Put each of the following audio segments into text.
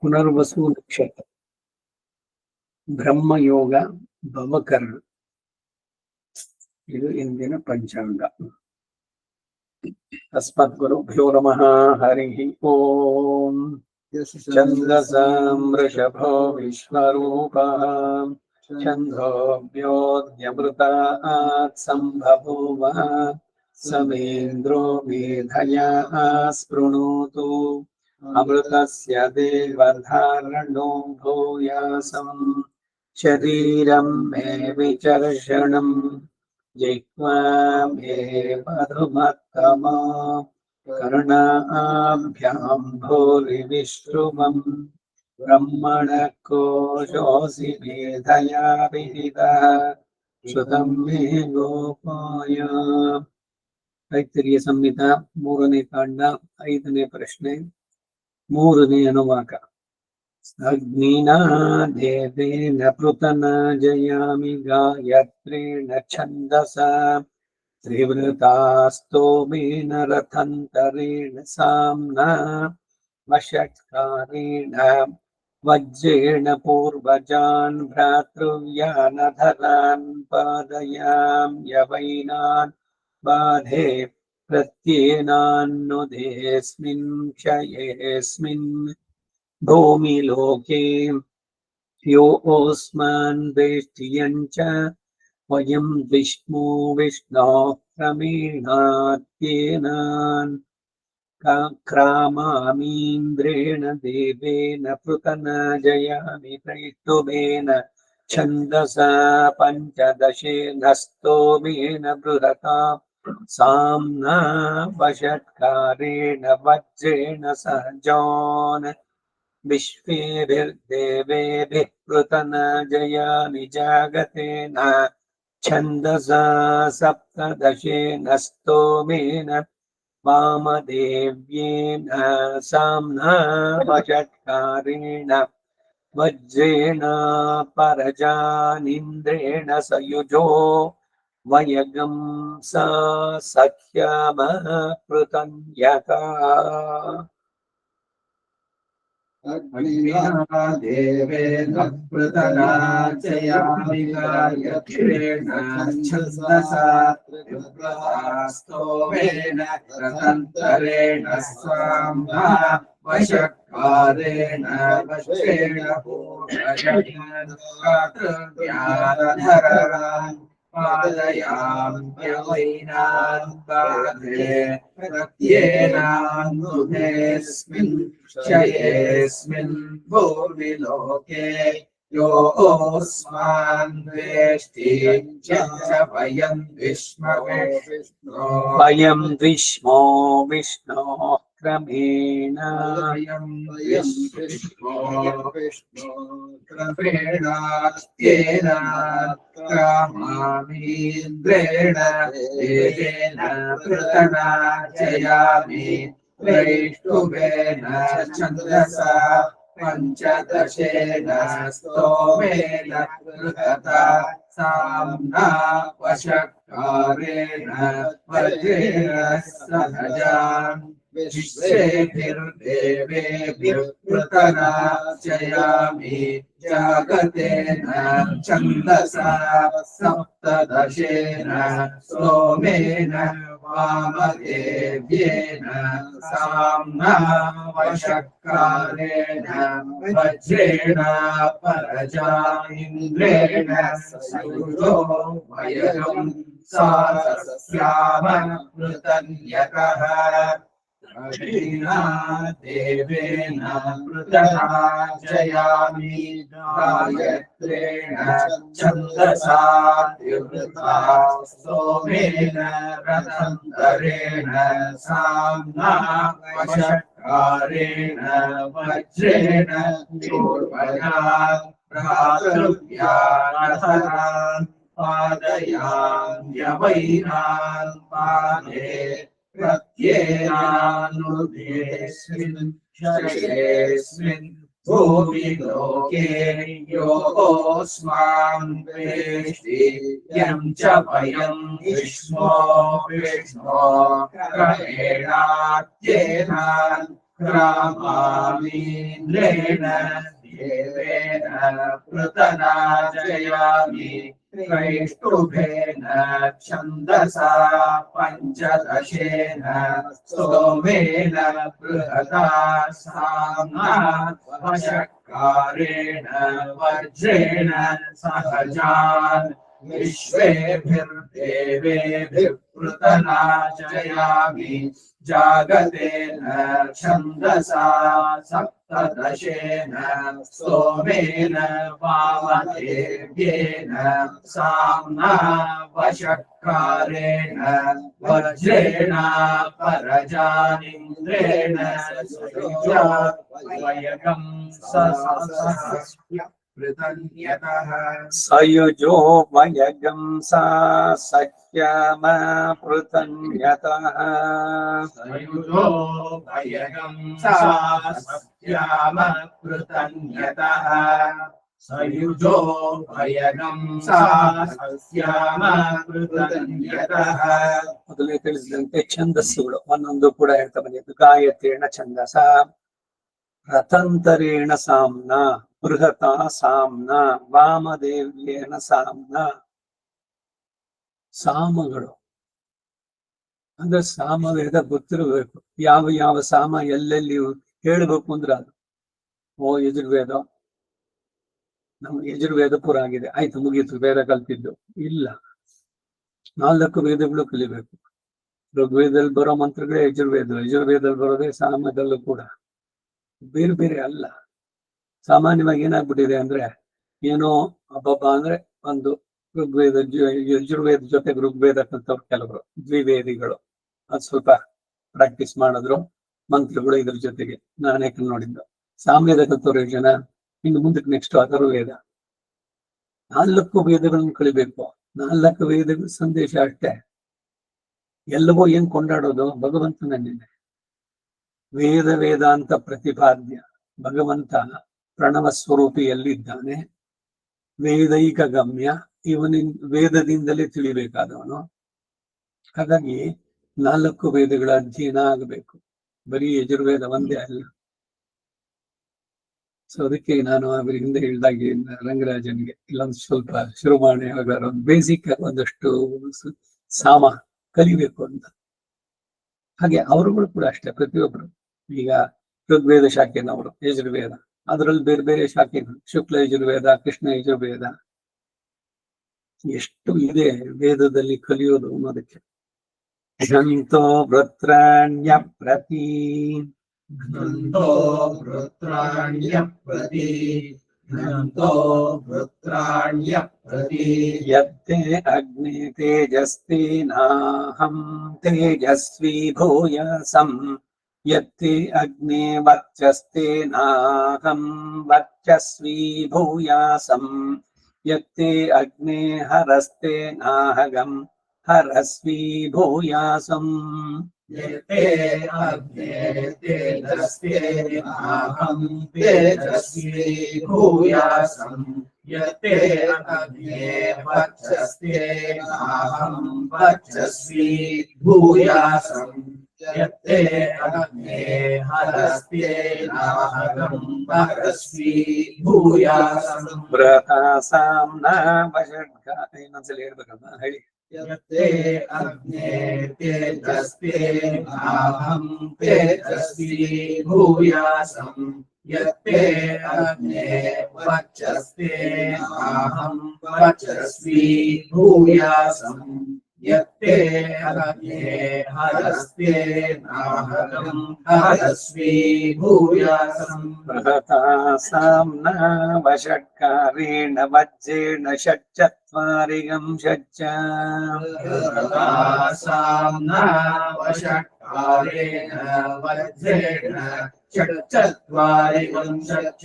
पुनर्वसु नक्षत्र ब्रह्मयोग भवकर्ण ಇದು ಇಂದಿನ ಪಂಚಾಂಗ. ತಸ್ಮದ್ಗುರುಭ್ಯೋ ನಮಃ. ಹರಿ ಓಂ. ಛಂದಸಾಂ ವೃಷಭೋ ವಿಶ್ವರೂಪಃ ಛಂದೋಭ್ಯೋದ್ಯಮೃತಾತ್ ಸಂಭವೂವ ಸಮೇಂದ್ರೋ ಮೇಧಯಾ ಸ್ಪೃಣೋತು ಅಮೃತಸ್ಯ ದೇವಧಾರಣೋ ಭೂಯಾಸಂ शरीरं मे विचर्षणं जिह्वा मे मधुमत्तमा कर्णाभ्यां भूरिविश्रुवं ब्रह्मणः कोशोऽसि मेधया विहितः श्रुतं मे गोपाय. तैत्तिरीय संहिता 3ನೇ कांड 5ನೇ प्रश्ने 3ನೇ अनुवाक. अग्निना देवेन पृतना जयामि गायत्रेण छन्दसा त्रिवृतास्तोमेन रथन्तरेण साम्ना वषट्कारेण वज्रेण पूर्वजान् भ्रातृव्यानधरान् पादयाम्यवैनान् बाधे प्रत्येनान्नुदेऽस्मिन् क्षयेऽस्मिन् भूमि लोके योऽस्मान् वेष्टियं च वयं विष्णु विष्णोः क्रमेणात्येनान् क्रामामीन्द्रेण देवेन पृतना जयामि त्रैष्टुभेन छन्दसा पञ्चदशेन स्तोमेन बृहता साम्ना वषट्कारेण वज्रेण सहजान् विश्वेभिर्देवेभिः पृतना जयामि जागतेन छन्दसा सप्तदशेन स्तोमेन वामदेव्येन साम्ना वषट्कारेण वज्रेण परजानीन्द्रेण सयुजो वयगं सा सख्यामः पृतन्यका. अग्निना देवेन पृतना जयामि गायत्रेण छन्दसा त्रिवृतास्तोमेन रथन्तरेण साम्ना वषट्कारेण वज्रेण पूर्वजान् पादयाम्यवैनान् बाधे प्रत्येनान्नुदेऽस्मिन् क्षयेऽस्मिन् भूमि लोके योऽस्मान् वेष्टिं च वयं विष्णो विष्णोः क्रमेण क्रमेणात्येन क्रामामीन्द्रेण देवेन पृतना जयामि त्रैष्टुभेन छन्दसा पञ्चदशेन स्तोमेन बृहता साम्ना वषट्कारेण वज्रेण सहजान् विश्वेभिर्देवेभिः पृतना जयामि जागतेन छन्दसा सप्तदशेन स्तोमेन वामदेव्येन साम्ना वषट्कारेण वज्रेण परजानीन्द्रेण सयुजो वयगं सा सस्यामः पृतन्यकः. अग्निना देवेन पृतना जयामि गायत्रेण छन्दसा त्रिवृतास्तोमेन रथन्तरेण साम्ना वषट्कारेण वज्रेण पूर्वजान् भ्रातृव्यानधरान् पादयाम्यवैनान् बाधे प्रत्येनान्नुदेऽस्मिन् क्षयेऽस्मिन् भूमि लोके योऽस्मान् वेष्टियं च वयं विष्णो क्रमेणात्येनान् क्रामामीन्द्रेण देवेन पृतनाजयामि त्रैष्टुभेन छन्दसा पञ्चदशेन सोमेन बृहता साम्ना वशत्कारेण वज्रेण सहजान् विश्वेभिर्देवेभिः पृतनाजयामि जागतेन छन्दसा सप्तदशेन सोमेन वामदेव्येन साम्ना वशत्कारेण वज्रेण परजानिन्द्रेण वयगं पृतन्यतः सयुजो वयगं सा सख्यम पृतन्यतः सयुजो वयगं सा सख्याम पृतन्यतः सयुजो वयगं सा सख्याम पृतन्यतः ಮೊದಲೇ ತಿಳಿಸಿದಂತೆ ಛಂದಸ್ಸುಗಳು ಒಂದೊಂದು ಕೂಡ ಹೇಳ್ತಾ ಬಂದಿದ್ದು ಗಾಯತ್ರೇಣ ಛಂದಸ ರಥಂತರೇಣ ಸಾಮ್ನ ಬೃಹತ ಸಾಮ್ನ ವಾಮದೇವ್ಯೇನ ಸಾಮ್ನ ಸಾಮಗಳು ಅಂದ್ರೆ ಸಾಮವೇದ ಗೊತ್ತಿರಬೇಕು ಯಾವ ಯಾವ ಸಾಮ ಎಲ್ಲೆಲ್ಲಿ ಹೇಳ್ಬೇಕು ಅಂದ್ರೆ ಅದು ಓ ಯಜುರ್ವೇದ ನಮ್ಗೆ ಯಜುರ್ವೇದ ಪುರ ಆಗಿದೆ ಆಯ್ತು ಮುಗೀತು ವೇದ ಕಲ್ತಿದ್ದು ಇಲ್ಲ 4 ವೇದಗಳು ಕಲಿಬೇಕು ಋಗ್ವೇದದಲ್ಲಿ ಬರೋ ಮಂತ್ರಗಳೇ ಯಜುರ್ವೇದದಲ್ಲಿ ಬರೋದೇ ಸಾಮದಲ್ಲೂ ಕೂಡ ಬೇರೆ ಬೇರೆ ಅಲ್ಲ ಸಾಮಾನ್ಯವಾಗಿ ಏನಾಗ್ಬಿಟ್ಟಿದೆ ಅಂದ್ರೆ ಏನೋ ಹಬ್ಬ ಅಂದ್ರೆ ಒಂದು ಋಗ್ವೇದ ಯಜುರ್ವೇದ ಜೊತೆಗೆ ಋಗ್ವೇದ ಕಲ್ತವ್ರು ಕೆಲವರು ದ್ವಿವೇದಿಗಳು ಅದು ಸ್ವಲ್ಪ ಪ್ರಾಕ್ಟೀಸ್ ಮಾಡಿದ್ರು ಮಂತ್ರಗಳು ಇದ್ರ ಜೊತೆಗೆ ನಾನೇ ನೋಡಿದ್ದು ಸಾಮ್ಯದ ಕಲ್ತವ್ರು ಜನ ಇನ್ನು ಮುಂದಕ್ಕೆ ನೆಕ್ಸ್ಟ್ ಅಥರ್ವವೇದ 4 ವೇದಗಳನ್ನು ಕಲಿಬೇಕು 4 ವೇದಗಳ ಸಂದೇಶ ಅಷ್ಟೇ ಎಲ್ಲವೂ ಏನ್ ಕೊಂಡಾಡೋದು ಭಗವಂತನನ್ನೇ ವೇದಾಂತ ಪ್ರತಿಪಾದ್ಯ ಭಗವಂತ ಪ್ರಣವ ಸ್ವರೂಪಿಯಲ್ಲಿದ್ದಾನೆ ವೇದೈಕ ಗಮ್ಯ ಇವನಿನ್ ವೇದದಿಂದಲೇ ತಿಳಿಬೇಕಾದವನು ಹಾಗಾಗಿ 4 ವೇದಗಳ ಅಧ್ಯಯನ ಆಗಬೇಕು ಬರೀ ಯಜುರ್ವೇದ ಒಂದೇ ಅಲ್ಲ ಸೊ ಅದಕ್ಕೆ ನಾನು ಅವ್ರ ಹಿಂದೆ ಹೇಳಿದಾಗೆ ರಂಗರಾಜನಿಗೆ ಇಲ್ಲೊಂದು ಸ್ವಲ್ಪ ಶುರು ಮಾಡಿ ಒಂದು ಬೇಸಿಕ್ ಒಂದಷ್ಟು ಸಾಮ ಕಲಿಬೇಕು ಅಂತ ಹಾಗೆ ಅವರುಗಳು ಕೂಡ ಅಷ್ಟೇ ಪ್ರತಿಯೊಬ್ರು ಈಗ ಋಗ್ವೇದ ಶಾಖೆನವರು ಯಜುರ್ವೇದ ಅದರಲ್ಲಿ ಬೇರೆ ಬೇರೆ ಶಾಖೆಗಳು ಶುಕ್ಲ ಯಜುರ್ವೇದ ಕೃಷ್ಣ ಯಜುರ್ವೇದ ಎಷ್ಟು ಇದೆ ವೇದದಲ್ಲಿ ಕಲಿಯೋದು ಅನ್ನೋದಕ್ಕೆ ಶಂತೋ ವೃತ್ರಾಣ್ಯ ಪ್ರತಿ घ्नन्तो वृत्राण्यप्रति घ्नन्तो वृत्राण्यप्रति यत्ते अग्ने तेजस्तेनाहं तेजस्वी भूयसं यत्ते अग्ने वर्चस्तेनाहं वर्चस्वी भूयासं यत्ते अग्ने हरस्तेनाहं हरस्वी भूयासं यत्ते अग्ने तेजस्तेनाहं तेजस्वी भूयासं यत्ते अग्ने वर्चस्तेनाहं वर्चस्वी भूयासं यत्ते अग्ने हरस्तेनाहं हरस्वी भूयासं व्रतासाम्ना वषट्का ಇನ್ನೊಂದ್ಸಲ ಹೇಳ್ಬೇಕಮ್ಮ ಹೇಳಿ यत्ते अग्ने तेजस्तेनाहं तेजस्वी भूयासं यत्ते अग्ने वर्चस्तेनाहं वर्चस्वी भूयासं यत्ते अग्ने हरस्तेनाहं हरस्वी भूयासं बृहतासाम्ना वषट्कारेण वज्रेण षट्चत्वारिगं षट्च बृहतासाम्ना वषट्कारेण वज्रेण षट्चत्वारिगं षट्च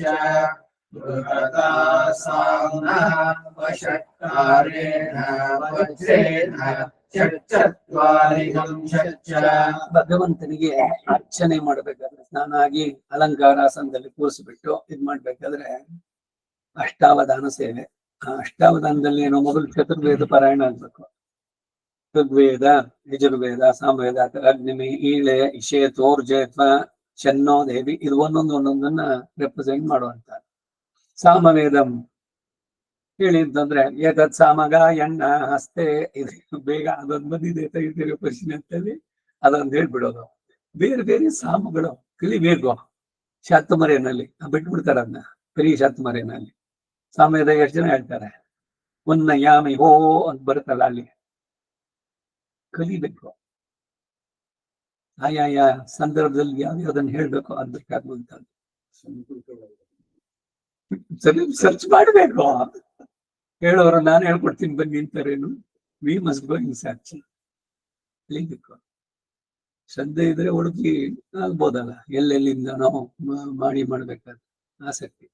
बृहतासाम्ना वषट्कारेण वज्रेण षट्चत्वारिगं षट्च ಭಗವಂತನಿಗೆ ಅರ್ಚನೆ ಮಾಡ್ಬೇಕಾದ್ರೆ ಸ್ನಾನಾಗಿ ಅಲಂಕಾರಾಸನದಲ್ಲಿ ಕೂರಿಸ್ಬಿಟ್ಟು ಇದ್ ಮಾಡ್ಬೇಕಾದ್ರೆ ಅಷ್ಟಾವಧಾನ ಸೇವೆ ಆ ಅಷ್ಟಾವಧಾನದಲ್ಲಿ ಏನೋ ಮೊದಲು ಚತುರ್ವೇದ ಪಾರಾಯಣ ಆಗ್ಬೇಕು ಋಗ್ವೇದ ಯಜುರ್ವೇದ ಸಾಮವೇದ ಅಗ್ನಿಮಿ ಈಳೆ ಇಷೇತೋರ್ಜೇತ್ವ ಚೆನ್ನೋ ದೇವಿ, ಇದು ಒಂದೊಂದನ್ನ ರೆಪ್ರೆಸೆಂಟ್ ಮಾಡುವಂತ. ಸಾಮವೇದಂ ಹೇಳಿಅಂತಂದ್ರೆ ಏತತ್ ಸಾಮಗ ಎಣ್ಣ ಹಸ್ತೆ, ಇದು ಬೇಗ ಅದೊಂದು ಬಂದಿದೆ ತೆಗಿತೀರಿ ಪ್ರಶ್ನೆ ಅಂತೇಳಿ ಅದೊಂದು ಹೇಳ್ಬಿಡೋದು. ಬೇರೆ ಬೇರೆ ಸಾಮಗಳು ಕಲಿಬೇಕು ಶಾತಮರೆಯಲ್ಲಿ, ಬಿಟ್ಬಿಡ್ತಾರೆ ಅದನ್ನ ಬರೀ ಶಾತಮರೆಯಲ್ಲಿ. ಸಾಮವೇದ ಎಷ್ಟು ಜನ ಹೇಳ್ತಾರೆ, ಒನ್ನ ಯಾಮಿ ಹೋ ಅಂತ ಬರುತ್ತಲ್ಲ, ಅಲ್ಲಿ ಕಲಿಬೇಕು. ಆಯಾಯ ಸಂದರ್ಭದಲ್ಲಿ ಯಾವ್ಯಾವ್ದನ್ನ ಹೇಳ್ಬೇಕು ಅದಕ್ಕಾಗುವಂತದ್ದು ಸರಿ ಸರ್ಚ್ ಮಾಡ್ಬೇಕು. ಹೇಳೋರು ನಾನು ಹೇಳ್ಕೊಡ್ತೀನಿ ಬನ್ನಿ ಅಂತಾರೇನು, we must go in search. ಕಲಿಬೇಕು. ಶ್ರದ್ಧೆ ಇದ್ರೆ ಹುಡುಕಿ ಆಗ್ಬೋದಲ್ಲ, ಎಲ್ಲೆಲ್ಲಿಂದ ನಾವು ಮಾಡ್ಬೇಕಾದ್ರೆ ಆಸಕ್ತಿ.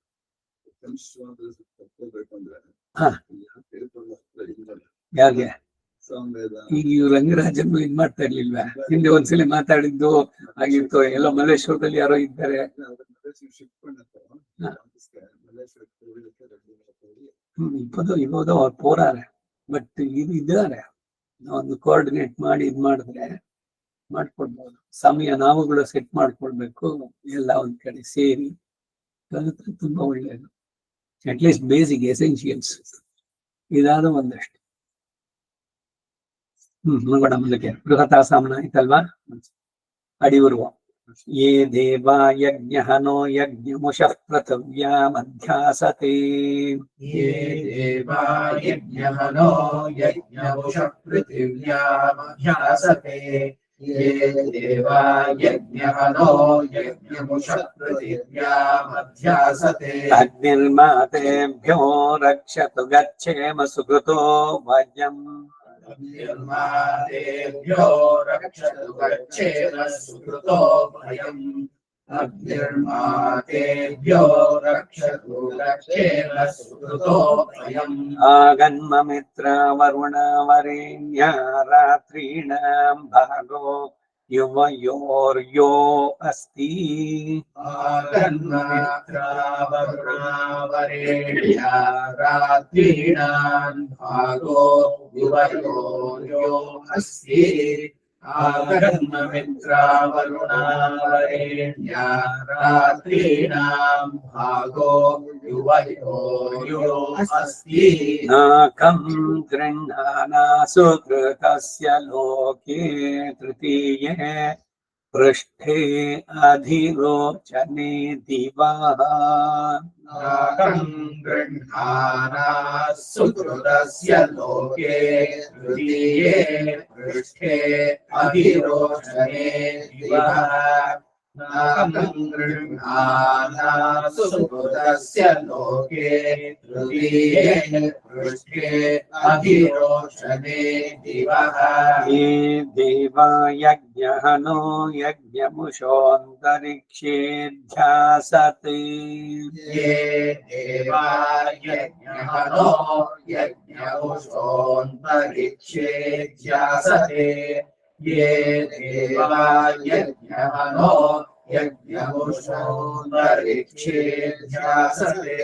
ಯಾಕೆ ಈಗ ಇವ್ರು ರಂಗರಾಜನ್ನು ಇದ್ ಮಾಡ್ತಾ ಇರ್ಲಿಲ್ವಾ? ಹಿಂದೆ ಒಂದ್ಸಲಿ ಮಾತಾಡಿದ್ದು ಆಗಿತ್ತು, ಎಲ್ಲೋ ಮಲ್ಲೇಶ್ವರದಲ್ಲಿ ಯಾರೋ ಇದ್ದಾರೆ. ಇರೋದು ಅವ್ರು ಪೋರಾರೆ, ಬಟ್ ಇದು ಇದ್ದಾರೆ. ಒಂದು ಕೋಆರ್ಡಿನೇಟ್ ಮಾಡಿ ಇದ್ ಮಾಡಿದ್ರೆ ಮಾಡ್ಕೊಡ್ಬೋದು. ಸಮಯ ನಾವುಗಳು ಸೆಟ್ ಮಾಡ್ಕೊಳ್ಬೇಕು, ಎಲ್ಲ ಒಂದ್ ಕಡೆ ಸೇರಿ ಕಲಿತ್ರೆ ತುಂಬಾ ಒಳ್ಳೆಯದು. ಅಟ್ಲೀಸ್ಟ್ ಬೇಸಿಕ್ ಎಸೆನ್ಷಿಯಲ್ಸ್ ಇದಾದ ಒಂದಷ್ಟು. ನೋಡೋಣ ಮುಂದಕ್ಕೆ. ಬೃಹತಾ ಸಾಮನ ಆಯ್ತಲ್ವಾ, ಅಡಿಯುರುವ. ಯೇ ದೇವಾ ಯಜ್ಞಹನೋ ಯಜ್ಞಮುಷಃ ಪೃಥಿವ್ಯಾಮಧ್ಯಾಸತೆ. ಯೇ ದೇವಾ ಯಜ್ಞಹನೋ ಯಜ್ಞಮುಷಃ ಪೃಥಿವ್ಯಾಮಧ್ಯಾಸತೆ. ಯೇ ದೇವಾ ಯಜ್ಞಹನೋ ಯಜ್ಞಮುಷಃ ಪೃಥಿವ್ಯಾಮಧ್ಯಾಸತೆ. ಅಗ್ನಿರ್ಮಾತೇಭ್ಯೋ ರಕ್ಷತು ಗಚ್ಚೇಮ ಸುಕೃತೋ ವಯಂ. ಅಗ್ನಿರ್ಮಾತೇಭ್ಯೋ ರಕ್ಷತು ಗಚ್ಚೇಮ ಸುಕೃತೋ ವಯಂ. ಅಗ್ನಿರ್ಮಾತೇಭ್ಯೋ ರಕ್ಷತು ಗಚ್ಚೇಮ ಸುಕೃತೋ ವಯಂ. ಆಗನ್ಮ ಮಿತ್ರ ವರುಣ ವರೇಣ್ಯ ರಾತ್ರೀಣಾಂ ಭಾಗೋ ಯುವಯೋರ್ಯೋ ಅಸ್ತಿ. ಆಗನ್ಮ ಮಿತ್ರ ವರುಣ ವರೇಣ್ಯ ರಾತ್ರೀಣಾಂ ಭಾಗೋ ಯುವಯೋರ್ಯೋ ಅಸ್ತಿ. ಆಗನ್ಮ ಮಿತ್ರ ವರುಣ ವರೇಣ್ಯ ರಾತ್ರೀಣಾಂ ಭಾಗೋ ಯುವಯೋರ್ಯೋ ಅಸ್ತಿ. ನಾಕಂ ಗೃಹ್ಣಾನಾ ಸುಕೃತಸ್ಯ ಲೋಕೆ ತೃತೀಯೇ ಪೃಷ್ಠೇ ಅಧಿರೋಚನೆ ದಿವಃ. ನಾಕಂ ಗೃಹ್ಣಾನಾ ಸುಕೃತಸ್ಯ ಲೋಕೆ ತೃತೀಯೇ ಪೃಷ್ಠೇ ಅಧಿರೋಚನೆ ದಿವಃ. ನಾಕಂ ಗೃಹ್ಣಾನಾ ಸುಕೃತಸ್ಯ ಲೋಕೆ ತೃತೀಯೇ ಪೃಷ್ಠೇ ಅಧಿರೋಚನೆ ದಿವಃ. ಯೇ ದೇವಾ ಯಜ್ಞಹನೋ ಯಜ್ಞಮುಷೋऽन्तರಿಕ್ಷೇ ಧ್ಯಾಸತೆ. ಯೇ ದೇವಾ ಯಜ್ಞಹನೋ ಯಜ್ಞಮುಷೋऽन्तರಿಕ್ಷೇ ಧ್ಯಾಸತೆ. ಯೇ ದೇವಾ ಯಜ್ಞಹನೋ ಯಜ್ಞಮುಷೋऽन्तರಿಕ್ಷೇ ಧ್ಯಾಸತೆ.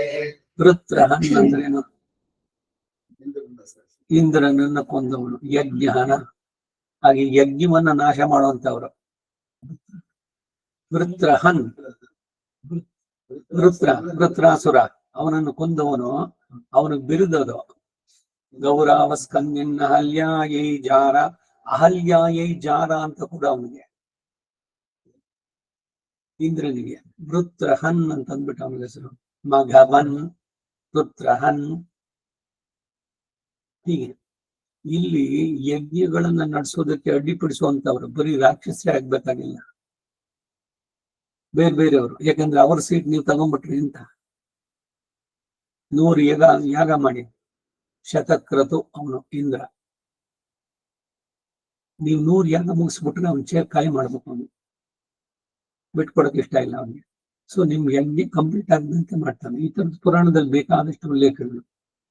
ವೃತ್ರಹನ್ ಅಂದ್ರೇನು? ಇಂದ್ರನನ್ನ ಕೊಂದವನು ಯಜ್ಞಹನ. ಹಾಗೆ ಯಜ್ಞವನ್ನ ನಾಶ ಮಾಡುವಂತವ್ರು ವೃತ್ರಹನ್. ವೃತ್ರಾಸುರ ಅವನನ್ನು ಕೊಂದವನು, ಅವನು ಬಿರುದದು ಗೌರವಸ್ಕನ್ಯನ್ನ ಅಹಲ್ಯಾಯೈ ಜಾರ. ಅಹಲ್ಯಾಯೈ ಜಾರ ಅಂತ ಕೂಡ ಅವನಿಗೆ, ಇಂದ್ರನಿಗೆ ವೃತ್ರಹನ್ ಅಂತ ಅಂದ್ಬಿಟ್ಟು ಅವನ ಹೆಸರು. ಮಘವನ್, ವೃತ್ರಹನ್. ಹೀಗೆ ಇಲ್ಲಿ ಯಜ್ಞಗಳನ್ನ ನಡೆಸೋದಕ್ಕೆ ಅಡ್ಡಿಪಡಿಸುವಂತವ್ರು ಬರೀ ರಾಕ್ಷಸರೇ ಆಗ್ಬೇಕಾಗಿಲ್ಲ, ಬೇರೆ ಬೇರೆಯವರು. ಯಾಕಂದ್ರೆ ಅವ್ರ ಸೀಟ್ ನೀವು ತಗೊಂಡ್ಬಿಟ್ರಿ ಅಂತ 100 ಯಾಗ ಮಾಡಿ ಶತಕ್ರತು ಅವನು ಇಂದ್ರ. ನೀವು 100 ಯಾಗ ಮುಗಿಸ್ಬಿಟ್ರೆ ಅವ್ನ ಚೇರ್ ಖಾಲಿ ಮಾಡ್ಬೇಕು, ಅವನು ಬಿಟ್ಕೊಡಕ್ ಇಷ್ಟ ಇಲ್ಲ ಅವನಿಗೆ. ಸೊ ನಿಮ್ ಯಜ್ಞ ಕಂಪ್ಲೀಟ್ ಆಗದಂತೆ ಮಾಡ್ತಾನೆ. ಈ ತರದ ಪುರಾಣದಲ್ಲಿ ಬೇಕಾದಷ್ಟು ಉಲ್ಲೇಖಗಳು.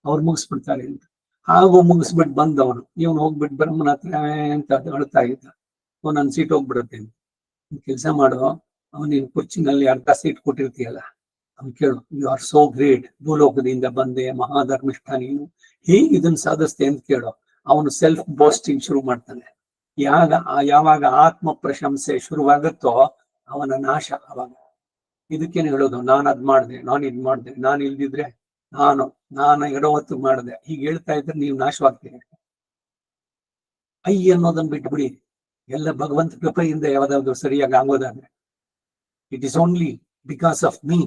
ಅವ್ರು ಮುಗಿಸ್ಬಿಡ್ತಾರೆ ಅಂತ. ಹಾಗೂ ಮುಗಿಸ್ಬಿಟ್ಟು ಬಂದವನು ಇವನು ಹೋಗ್ಬಿಟ್ಟು ಬ್ರಹ್ಮನ ಹತ್ರ ಅಂತ ಅಳ್ತಾ ಇದ್ದ, ನನ್ನ ಸೀಟ್ ಹೋಗ್ಬಿಡುತ್ತೆ. ಕೆಲಸ ಮಾಡೋ, ಅವನಿಗೆ ಕುರ್ಚಿನಲ್ಲಿ ಅರ್ಧ ಸೀಟ್ ಕೊಟ್ಟಿರ್ತೀಯಲ್ಲ, ಅವ್ನು ಕೇಳು, ಯು ಆರ್ ಸೋ ಗ್ರೇಟ್, ಭೂಲೋಕದಿಂದ ಬಂದೆ, ಮಹಾಧರ್ಮಿಷ್ಠ ನೀನು, ಹೇಗೆ ಇದನ್ನ ಸಾಧಿಸ್ತೆ ಅಂತ ಕೇಳೋ. ಅವನು ಸೆಲ್ಫ್ ಬೋಸ್ಟಿಂಗ್ ಶುರು ಮಾಡ್ತಾನೆ. ಯಾವಾಗ ಆತ್ಮ ಪ್ರಶಂಸೆ ಶುರುವಾಗುತ್ತೋ ಅವನ ನಾಶ. ಅವಾಗ ಇದಕ್ಕೇನು ಹೇಳೋದು, ನಾನು ಅದ್ ಮಾಡಿದೆ, ನಾನು ಇದ್ ಮಾಡಿದೆ, ನಾನು ಇಲ್ದಿದ್ರೆ ನಾನು ಎರಡೋ ಹೊತ್ತು ಮಾಡಿದೆ, ಹೀಗೆ ಹೇಳ್ತಾ ಇದ್ರೆ ನೀವು ನಾಶವಾಗ್ತೀರಿ. ಅನ್ನೋದನ್ನ ಬಿಟ್ಬಿಡಿ, ಎಲ್ಲ ಭಗವಂತ ಕೃಪೆಯಿಂದ ಯಾವ್ದಾದ್ರು ಸರಿಯಾಗಿ ಆಗೋದಾದ್ರೆ it is only because of me.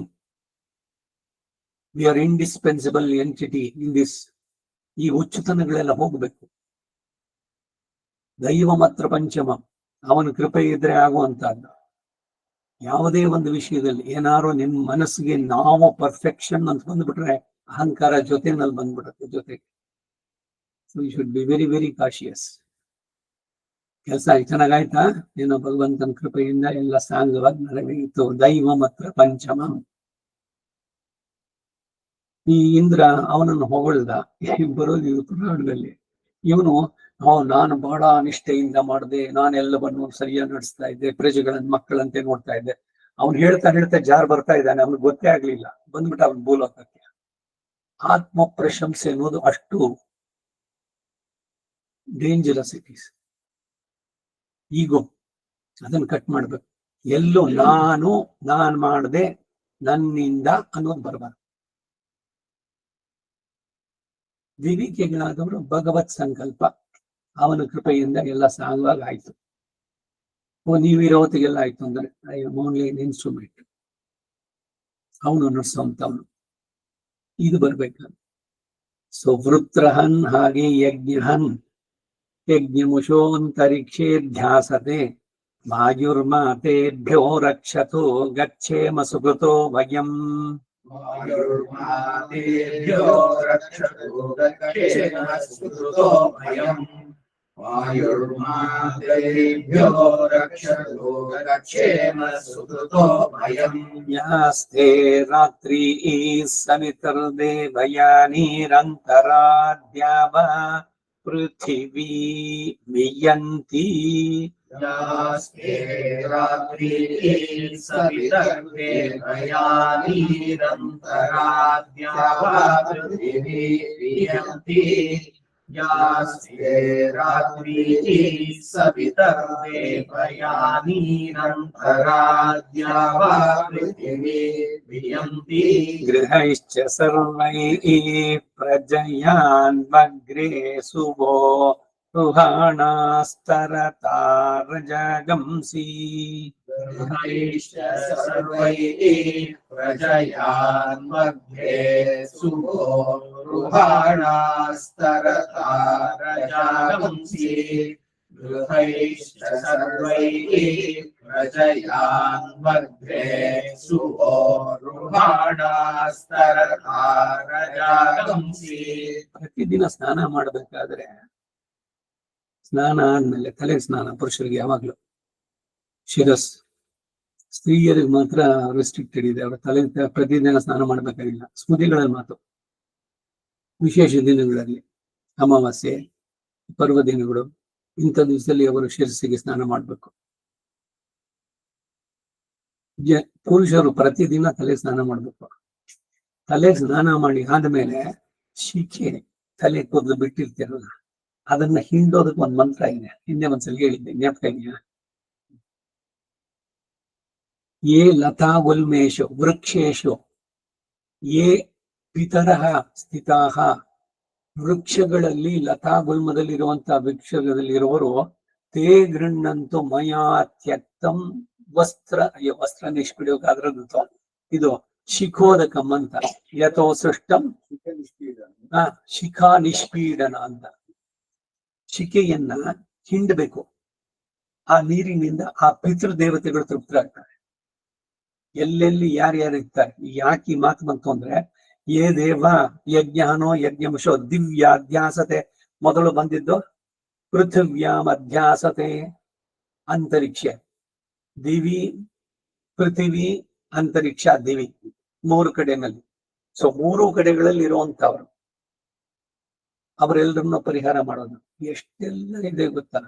We are indispensable entity in this. ಈ ಹುಚ್ಚುತನಗಳೆಲ್ಲ ಹೋಗ್ಬೇಕು. ದೈವ ಮಾತ್ರ ಪಂಚಮ, ಅವನ ಕೃಪೆ ಇದ್ರೆ ಆಗುವಂತಹದ್ದು. ಯಾವುದೇ ಒಂದು ವಿಷಯದಲ್ಲಿ ಏನಾರು ನಿಮ್ ಮನಸ್ಸಿಗೆ ನಾವು ಪರ್ಫೆಕ್ಷನ್ ಅಂತ ಬಂದ್ಬಿಟ್ರೆ ಅಹಂಕಾರ ಜೊತೆನಲ್ಲಿ ಬಂದ್ಬಿಡುತ್ತೆ ಜೊತೆಗೆ. So you should be very very cautious. ಕೆಲಸ ಚೆನ್ನಾಗಾಯ್ತಾ? ಏನೋ ಭಗವಂತನ ಕೃಪೆಯಿಂದ ಎಲ್ಲ ಸಾಂಗವಾಗಿ ನಡೆಯಿತು. ದೈವ ಮಾತ್ರ ಪಂಚಮ. ಈ ಇಂದ್ರ ಅವನನ್ನು ಹೊಗಳ್ದ, ಬರೋದು ಪುರಾಣದಲ್ಲಿ. ಇವನು ನಾನು ಬಹಳ ನಿಷ್ಠೆಯಿಂದ ಮಾಡಿದೆ, ನಾನೆಲ್ಲವನ್ನು ಸರಿಯಾಗಿ ನಡೆಸ್ತಾ ಇದ್ದೆ, ಪ್ರಜೆಗಳನ್ನ ಮಕ್ಕಳಂತೆ ನೋಡ್ತಾ ಇದ್ದೆ. ಅವ್ನು ಹೇಳ್ತಾ ಜಾರ್ ಬರ್ತಾ ಇದ್ದಾನೆ, ಅವ್ನಿಗೆ ಗೊತ್ತೇ ಆಗ್ಲಿಲ್ಲ, ಬಂದ್ಬಿಟ್ಟ ಅವನ್ ಭೂಲೋಕಕ್ಕೆ. ಆತ್ಮ ಪ್ರಶಂಸೆ ಅನ್ನೋದು ಅಷ್ಟು ಡೇಂಜರಸ್ ಇಟ್ ಈಸ್. ಈಗೋ ಅದನ್ನ ಕಟ್ ಮಾಡ್ಬೇಕು. ಎಲ್ಲೋ ನಾನ್ ಮಾಡದೆ, ನನ್ನಿಂದ ಅನ್ನೋದು ಬರಬಾರ್ದು. ವಿವೇಕಿಗಳಾದವರು ಭಗವತ್ ಸಂಕಲ್ಪ, ಅವನ ಕೃಪೆಯಿಂದ ಎಲ್ಲ ಸಾಂಗವಾಗಿ ಆಯ್ತು. ನೀವಿರೋ ಹೊತ್ತಿಗೆಲ್ಲ ಆಯ್ತು ಅಂದ್ರೆ I am only N instrument. ಅವನು ನಡೆಸೋಂತವನು. ಇದು ಬರ್ಬೇಕಾದ್ರೆ ಸೊ ವೃತ್ರಹನ್ ಹಾಗೆ ಯಜ್ಞಹನ್ ಯಜ್ಞಮುಷೋಂತರಿಕ್ಷೇ ಧ್ಯಾಸತೆ ವಾಯುರ್ಮಾತೇಭ್ಯೋ ರಕ್ಷತೋ ಗಚ್ಚೇಮ ಸುಕೃತೋ ಭಯಂ. ವಾಯುರ್ಮಾತೇಭ್ಯೋ ರಕ್ಷತೋ ಗಚ್ಚೇಮ ಸುಕೃತೋ ಭಯಂ. ವಾಯುರ್ಮಾತೇಭ್ಯೋ ರಕ್ಷತೋ ಗಚ್ಚೇಮ ಸುಕೃತೋ ಭಯಂ. ಯಾಸ್ತೆ ರಾತ್ರಿ ಸವಿತರ್ದೇವಯಾನಿರಂತರಾದ್ಯಾವ ಪೃಥಿವೀ ವಿಯಂತಿ. ಯಾಸ್ತೆ ರಾತ್ರಿ ಸವಿತರ್ದೇವಯಾನಿರಂತರಾದ್ಯಾವ ಪೃಥಿವೀ ವಿಯಂತಿ. ಯಾಸ್ತೆ ರಾತ್ರಿ ಸವಿತರ್ದೇವಯಾನಿರಂತರಾದ್ಯಾವ ಪೃಥಿವೀ ವಿಯಂತಿ. ಗೃಹೈಶ್ಚ ಸರ್ವೈಃ ಪ್ರಜಯಾನ್ವಗ್ರೇ ಸುವೋ ರುಹಾಣಾಸ್ತರತಾರಜಗಂಸಿ. ಗೃಹೈಶ್ಚ ಸರ್ವೈಃ ಪ್ರಜಯಾನ್ವಗ್ರೇ ಸುವೋ ರುಹಾಣಾಸ್ತರತಾರಜಗಂಸಿ. ಗೃಹೈಶ್ಚ ಸರ್ವೈಃ ಪ್ರಜಯಾನ್ವಗ್ರೇ ಸುವೋ ರುಹಾಣಾಸ್ತರತಾರಜಗಂಸಿ. ಪ್ರತಿದಿನ ಸ್ನಾನ ಮಾಡಬೇಕಾದ್ರೆ, ಸ್ನಾನ ಆದ್ಮೇಲೆ ತಲೆ ಸ್ನಾನ ಪುರುಷರಿಗೆ ಯಾವಾಗ್ಲೂ, ಶಿರಸ್ ಸ್ತ್ರೀಯರಿಗೆ ಮಾತ್ರ ರೆಸ್ಟ್ರಿಕ್ಟೆಡ್ ಇದೆ. ಅವರ ತಲೆ ಪ್ರತಿದಿನ ಸ್ನಾನ ಮಾಡ್ಬೇಕಾಗಿಲ್ಲ. ಸ್ಮೃತಿಗಳಲ್ಲಿ ಮಾತು, ವಿಶೇಷ ದಿನಗಳಲ್ಲಿ, ಅಮಾವಾಸ್ಯೆ, ಪರ್ವ ದಿನಗಳು, ಇಂಥ ದಿವಸದಲ್ಲಿ ಅವರು ಶಿರಸ್ಸಿಗೆ ಸ್ನಾನ ಮಾಡ್ಬೇಕು. ಪುರುಷರು ಪ್ರತಿದಿನ ತಲೆ ಸ್ನಾನ ಮಾಡ್ಬೇಕು. ತಲೆ ಸ್ನಾನ ಮಾಡಿ ಆದ್ಮೇಲೆ ಶಿಖೆ, ತಲೆ ಕೂದಲು ಬಿಟ್ಟಿರ್ತಿರಲ್ಲ, ಅದನ್ನ ಹಿಂಡೋದಕ್ಕೆ ಒಂದ್ ಮಂತ್ರ ಇದೆ. ಹಿಂದೆ ಒಂದ್ಸಲ ಹೇಳಿದ್ದೆ, ಜ್ಞಾಪಕ ಇದೆಯಾ? ಯೇ ಲತಾ ಉಲ್ಮೇಶು ವೃಕ್ಷೇಶು ಯೇ ಪಿತರಃ ಸ್ಥಿತಾಃ. ವೃಕ್ಷಗಳಲ್ಲಿ, ಲತಾ ಗುಲ್ಮದಲ್ಲಿರುವಂತಹ ವೃಕ್ಷದಲ್ಲಿರುವವರು ತೇ ಗೃಣ್ಣಂತು ಮಯಾ ತ್ಯಕ್ತಂ ವಸ್ತ್ರ ನಿಷ್ಪೀಡೋಕಾದ್ರದ್ದು ಇದು ಶಿಖೋದಕಂ ಅಂತ. ಯಥೋ ಸೃಷ್ಟಂ ಶಿಖಾ ನಿಷ್ಪೀಡನ ಅಂತ. ಶಿಖೆಯನ್ನ ಹಿಂಡಬೇಕು. ಆ ನೀರಿನಿಂದ ಆ ಪಿತೃ ದೇವತೆಗಳು ತೃಪ್ತರಾಗ್ತಾರೆ. ಎಲ್ಲೆಲ್ಲಿ ಯಾರ್ಯಾರು ಇರ್ತಾರೆ. ಯಾಕೆ ಈ ಮಾತು ಬಂತು ಅಂದ್ರೆ, ಯೇ ದೇವ ಯಜ್ಞನೋ ಯಜ್ಞಂಶೋ ದಿವ್ಯಾಧ್ಯಾಸತೆ. ಮೊದಲು ಬಂದಿದ್ದು ಪೃಥಿವ್ಯಾಮಧ್ಯಾಸತೆ, ಅಂತರಿಕ್ಷ. ದಿವಿ, ಪೃಥಿವಿ, ಅಂತರಿಕ್ಷ, ದಿವಿ, ಮೂರು ಕಡೆನಲ್ಲಿ. ಸೊ ಮೂರು ಕಡೆಗಳಲ್ಲಿ ಇರುವಂತವ್ರು, ಅವರೆಲ್ಲರನ್ನ ಪರಿಹಾರ ಮಾಡೋದು. ಎಷ್ಟೆಲ್ಲ ಇದೆ ಗೊತ್ತಾ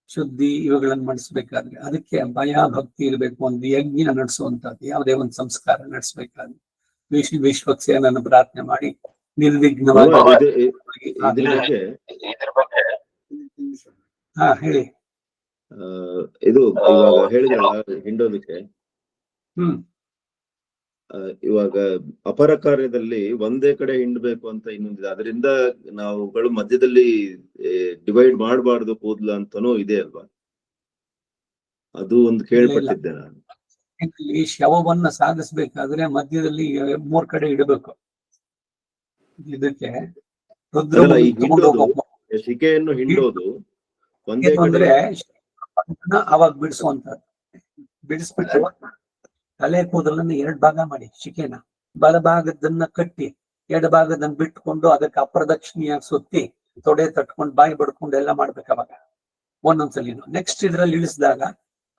ಶುದ್ಧಿ ಇವುಗಳನ್ನು ಮಾಡಿಸ್ಬೇಕಾದ್ರೆ. ಅದಕ್ಕೆ ಭಯ ಭಕ್ತಿ ಇರಬೇಕು. ಒಂದು ಯಜ್ಞ ನಡೆಸುವಂತದ್ದು, ಯಾವುದೇ ಒಂದು ಸಂಸ್ಕಾರ ನಡೆಸ್ಬೇಕಾದ್ರೆ ವಿಶ್ವಕ್ಸೇನನ್ನು ಪ್ರಾರ್ಥನೆ ಮಾಡಿ ನಿರ್ವಿಘ್ನವಾಗಿ. ಇದ್ರ ಬಗ್ಗೆ ಹಾ ಹೇಳಿ. ಇದು ಇವಾಗ ಹೇಳಿದ್ರಲ್ಲ ಹಿಂಡೋದಕ್ಕೆ, ಹ್ಮ್ ಇವಾಗ ಅಪರ ಕಾರ್ಯದಲ್ಲಿ ಒಂದೇ ಕಡೆ ಹಿಂಡ್ಬೇಕು ಅಂತ ಇನ್ನೊಂದಿದೆ. ಅದರಿಂದ ನಾವುಗಳು ಮಧ್ಯದಲ್ಲಿ ಡಿವೈಡ್ ಮಾಡಬಾರ್ದು ಕೂದ್ಲ ಅಂತಾನೂ ಇದೆ ಅಲ್ವಾ? ಅದು ಒಂದು ಕೇಳ್ಪಟ್ಟಿದ್ದೆ ನಾನು. ಈ ಶವವನ್ನ ಸಾಗಿಸ್ಬೇಕಾದ್ರೆ ಮಧ್ಯದಲ್ಲಿ 3 ಕಡೆ ಇಡಬೇಕು. ಇದಕ್ಕೆ ಅದಲ್ಲ, ಈ ಹಿಂಡೋದು, ಶಿಕೆಯನ್ನು ಹಿಂಡೋದು ಒಂದೇ ಕಡೆ ಅಂದ್ರೆ ಅವಾಗ ಬಿಡಿಸುವಂತದ್ದು. ಬಿಡಿಸ್ಬಿಟ್ಟು ತಲೆ ಕೂದಲನ್ನ 2 ಭಾಗ ಮಾಡಿ ಶಿಕೆನ ಬಲಭಾಗದನ್ನ ಕಟ್ಟಿ ಎಡಭಾಗದನ್ನ ಬಿಟ್ಕೊಂಡು ಅದಕ್ಕೆ ಅಪ್ರದಕ್ಷಿಣೆಯಾಗಿ ಸುತ್ತಿ ತೊಡೆ ತಟ್ಕೊಂಡು ಬಾಯಿ ಬಡ್ಕೊಂಡು ಎಲ್ಲ ಮಾಡ್ಬೇಕು. ಅವಾಗ ಒಂದೊಂದ್ಸಲಿನು ನೆಕ್ಸ್ಟ್ ಇದ್ರಲ್ಲಿ ಇಳಿಸಿದಾಗ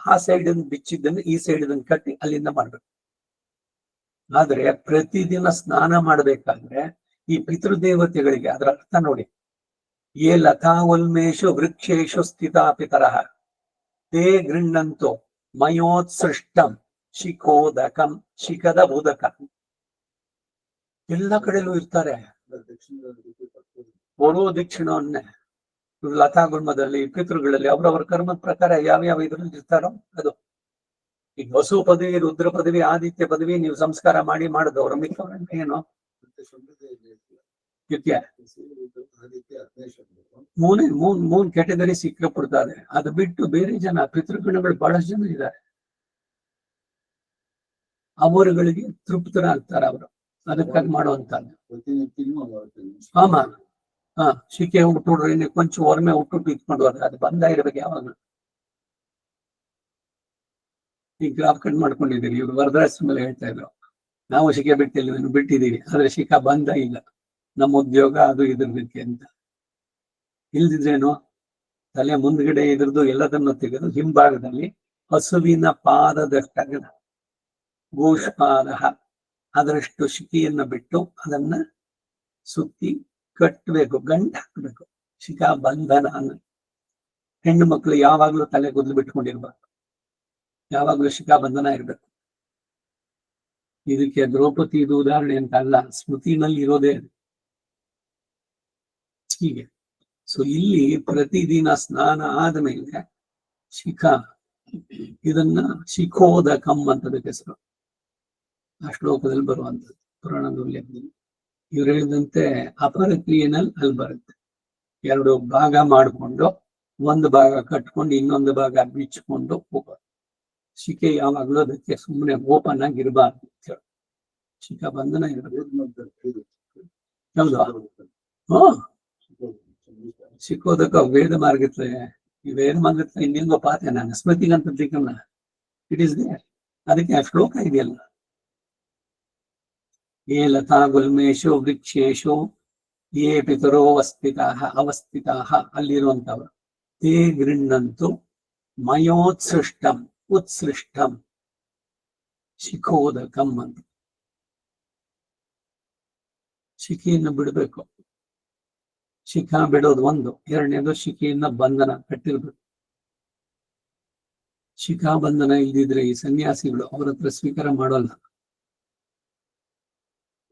ಆ ಸೈಡ್ ಬಿಚ್ಚಿದ್ದನ್ನು ಈ ಸೈಡ್ ಕಟ್ಟಿ ಅಲ್ಲಿಂದ ಮಾಡ್ಬೇಕು. ಆದ್ರೆ ಪ್ರತಿದಿನ ಸ್ನಾನ ಮಾಡ್ಬೇಕಾದ್ರೆ ಈ ಪಿತೃದೇವತೆಗಳಿಗೆ ಅದರ ಅರ್ಥ ನೋಡಿ. ಯೇ ಲತಾ ಉಲ್ಮೇಶು ವೃಕ್ಷೇಶು ಸ್ಥಿತಾ ಪಿತರಃ ತೇ ಗೃಹ್ಣಂತು ಮಯೋತ್ಸೃಷ್ಟಂ ಶಿಖೋದಕಂ ಶಿಖದ ಉದಕ. ಎಲ್ಲ ಕಡೆಲೂ ಇರ್ತಾರೆ. ಓಡೋ ದಕ್ಷಿಣವನ್ನೇ ಲತಾ ಗುಲ್ಮದಲ್ಲಿ ಪಿತೃಗಳಲ್ಲಿ ಅವರವರ ಕರ್ಮದ ಪ್ರಕಾರ ಯಾವ್ಯಾವ ಇದ್ರಲ್ಲಿ ಇರ್ತಾರೋ ಅದು. ಈಗ ವಸು ಪದವಿ, ರುದ್ರ ಪದವಿ, ಆದಿತ್ಯ ಪದವಿ ನೀವು ಸಂಸ್ಕಾರ ಮಾಡಿದವರು ಮಿಕ್ಕವರನ್ನ ಏನು ಮೂನ್ ಕ್ಯಾಟಗರಿ ಸಿಕ್ಕಿಬಿಡ್ತಾರೆ. ಅದು ಬಿಟ್ಟು ಬೇರೆ ಜನ ಪಿತೃಗಣಗಳು ಬಹಳಷ್ಟು ಜನ ಇದ್ದಾರೆ. ಅವರುಗಳಿಗೆ ತೃಪ್ತರಾಗ್ತಾರೆ ಅವರು ಅದಕ್ಕಾಗಿ ಮಾಡುವಂತದ್ದು. ಶಿಕೆ ಹುಟ್ಟುಡ್ರಿ ಕೊಂಚ ಹೊರಮೆ ಹುಟ್ಟು ಇಟ್ಕೊಂಡು ಅದು ಬಂದ ಇರ್ಬೇಕು ಯಾವಾಗ. ಈ ಗ್ರಾಫ್ ಕಟ್ ಮಾಡ್ಕೊಂಡಿದ್ದೀರಿ. ಇವ್ರು ವರದರಾಜ್ ಮೇಲೆ ಹೇಳ್ತಾ ಇದ್ರು, ನಾವು ಶಿಕೆ ಬಿಟ್ಟಿದ್ದೀವಿ ಆದ್ರೆ ಶಿಖಾ ಬಂದ ಇಲ್ಲ, ನಮ್ಮ ಉದ್ಯೋಗ ಅದು ಇದ್ರದಕ್ಕೆ ಅಂತ. ಇಲ್ದಿದ್ರೇನು ತಲೆ ಮುಂದ್ಗಡೆ ಇದ್ರದ್ದು ಎಲ್ಲದನ್ನು ತೆಗೆದು ಹಿಂಭಾಗದಲ್ಲಿ ಹಸುವಿನ ಪಾದದಷ್ಟಗಲ ಗೋಷ್ಪಾದ ಅದರಷ್ಟು ಶಿಖೆಯನ್ನ ಬಿಟ್ಟು ಅದನ್ನ ಸುತ್ತಿ ಕಟ್ಟಬೇಕು, ಗಂಟು ಹಾಕ್ಬೇಕು. ಶಿಖಾ ಬಂಧನ ಅನ್ನ. ಹೆಣ್ಣು ಮಕ್ಕಳು ಯಾವಾಗ್ಲೂ ತಲೆ ಕೂದಲು ಬಿಟ್ಕೊಂಡಿರ್ಬಾರ್ದು, ಯಾವಾಗ್ಲೂ ಶಿಖಾ ಬಂಧನ ಇರ್ಬೇಕು. ಇದಕ್ಕೆ ದ್ರೌಪದಿ ಇದು ಉದಾಹರಣೆ ಅಂತ ಅಲ್ಲ, ಸ್ಮೃತಿನಲ್ಲಿ ಇರೋದೇ ಹೀಗೆ. ಸೊ ಇಲ್ಲಿ ಪ್ರತಿದಿನ ಸ್ನಾನ ಆದ್ಮೇಲೆ ಶಿಖಾ, ಇದನ್ನ ಶಿಖೋದಕಂ ಅಂತದಕ್ಕೆ ಹೆಸರು. ಆ ಶ್ಲೋಕದಲ್ಲಿ ಬರುವಂತದ್ದು ಪುರಾಣದಲ್ಲಿ. ಇವ್ರು ಹೇಳಿದಂತೆ ಅಪರ ಕ್ರಿಯೆನಲ್ಲಿ ಅಲ್ಲಿ ಬರುತ್ತೆ. 2 ಭಾಗ ಮಾಡಿಕೊಂಡು ಒಂದು ಭಾಗ ಕಟ್ಕೊಂಡು ಇನ್ನೊಂದು ಭಾಗ ಬಿಚ್ಚಿಕೊಂಡು ಹೋಗೋದು. ಶಿಖೆ ಯಾವಾಗ್ಲೂ ಅದಕ್ಕೆ ಸುಮ್ಮನೆ ಓಪನ್ ಆಗಿರ್ಬಾರ್ದು ಅಂತ ಹೇಳಿ. ಶಿಖಾ ಬಂಧನ ಇರಬೇಕು. ಹೌದಾ? ಸಿಕ್ಕೋದಕ್ಕ ವೇದ ಮಾರ್ಗತ್ಲೆ ಈ ವೇದ ಮಾರ್ಗತ್ಲೆ ಇನ್ನೆಂಗೋ ಪಾತೆ ನಾನು ಸ್ಮೃತಿಗಂತ ಇಟ್ ಇಸ್ ದೇರ್. ಅದಕ್ಕೆ ಆ ಶ್ಲೋಕ ಇದೆಯಲ್ಲ, ಯೇ ಲತಾ ಗುಲ್ಮೇಶು ವೃಕ್ಷೇಶು ಯೇ ಪಿತರೋ ಅವಸ್ಥಿತಾಃ ಅಲ್ಲಿರುವಂತವ್ರು ತೇ ಗೃಹ್ಣಂತು ಮಯೋತ್ಸೃಷ್ಟಂ ಉತ್ಸೃಷ್ಟಂ ಶಿಖೋದಕಂ ಅಂತ. ಶಿಖೆಯನ್ನು ಬಿಡಬೇಕು. ಶಿಖಾ ಬಿಡೋದು ಒಂದು. 2ನೇದು ಶಿಖೆಯನ್ನ ಬಂಧನ ಕಟ್ಟಿರ್ಬೇಕು. ಶಿಖಾ ಬಂಧನ ಇಲ್ದಿದ್ರೆ ಈ ಸನ್ಯಾಸಿಗಳು ಅವ್ರ ಹತ್ರ ಸ್ವೀಕಾರ ಮಾಡೋಲ್ಲ.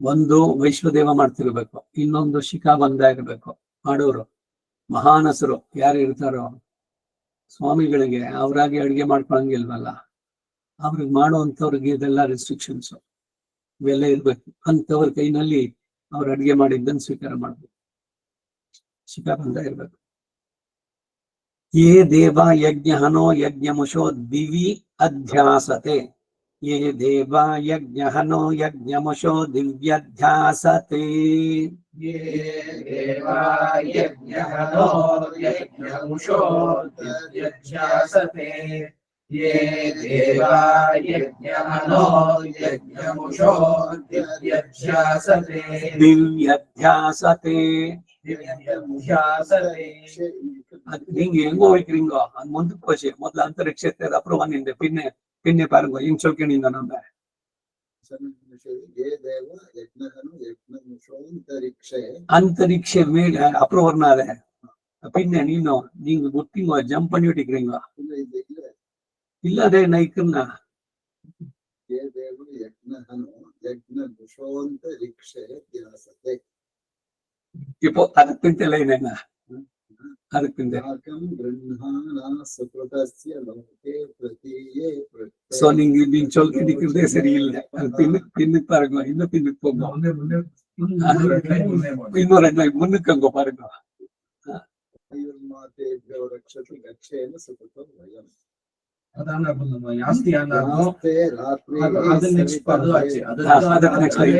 ಒಂದು ವೈಶ್ವದೇವ ಮಾಡ್ತಿರ್ಬೇಕು, ಇನ್ನೊಂದು ಶಿಖಾ ಬಂಧ ಇರ್ಬೇಕು. ಮಾಡೋರು ಮಹಾನಸರು ಯಾರು ಇರ್ತಾರೋ ಸ್ವಾಮಿಗಳಿಗೆ ಅವ್ರಾಗಿ ಅಡ್ಗೆ ಮಾಡ್ಕೊಳಂಗಿಲ್ವಲ್ಲ, ಅವ್ರಿಗೆ ಮಾಡುವಂಥವ್ರಿಗೆ ಇದೆಲ್ಲ ರೆಸ್ಟ್ರಿಕ್ಷನ್ಸ್ ಇವೆಲ್ಲ ಇರ್ಬೇಕು. ಅಂತವ್ರ ಕೈನಲ್ಲಿ ಅವ್ರು ಅಡ್ಗೆ ಮಾಡಿದ್ದನ್ನು ಸ್ವೀಕಾರ ಮಾಡ್ಬೇಕು. ಶಿಖಾ ಬಂಧ ಇರ್ಬೇಕು. ಯೇ ದೇವ ಯಜ್ಞಹನೋ ಯಜ್ಞಮುಷೋ ದಿವಿ ಅಧ್ಯಾಸತೆ ಯೇ ದೇವ ಯಜ್ಞಹನೋ ಯಜ್ಞಮುಷೋ ದಿವ್ಯಧ್ಯಾಸತೆ. ಯೇ ದೇವ ಯಜ್ಞಹನೋ ಯಜ್ಞಮುಷೋ ದಿವ್ಯಧ್ಯಾಸತೆ ಯೇ ದೇವ ಯಜ್ಞಹನೋ ಯಜ್ಞಮುಷೋ ದಿವ್ಯಧ್ಯಾಸತೆ ದಿವ್ಯಧ್ಯಾಸತೆ. ಹಿಂಗೆ ಹೆಂಗೋ ಹೋಯ್ಕ್ರಿ ಹಿಂಗೋ ಅದ್ ಮುಂದಕ್ಕೆ ಹೋಚಿ ಮೊದ್ಲು ಅಂತರಿಕ್ಷ ಅಪ್ರೂವನಿಂದ ಪಿನ್ನೆ ಪಾರಂಗೋ ಹಿಂಗ್ ಚೌಕಿಣಿಂದ ನಮ್ಗೆ ಅಂತರಿಕ್ಷ ಮೇಲೆ ಅಪ್ರೂವರ್ನ ಅದೇ ಪಿನ್ನೆ ನೀನು ನಿಂಗೆ ಗೊತ್ತಿಂಗೋ ಜಂಪ್ ಪಣ್ಣಿಟ್ಟಿಕ್ರಿಂಗೋ ಇಲ್ಲ ಅದೇ ನೈಕನ್ನ ಇಪ್ಪೋ ಅದಕ್ಕಿಂತೆಲ್ಲ ಏನೇನ ಅದಕ್ಕಿಂತ ಸೊ ಸೊ ನಿಂಗೆ ನೀನ್ ಚೊಲ್ಕಿದ್ದೆ ಸರಿ ಇಲ್ಲ பின்னுக்கு பாருங்க இன்னும் பின்னுக்கு போங்க இன்னும் 2 லைன் முன்னுக்கு அங்க பாருங்க అదన్నా యాస్తి అన్నారు అది నెక్స్ట్ పదు వచ్చి అది నెక్స్ట్ లైన్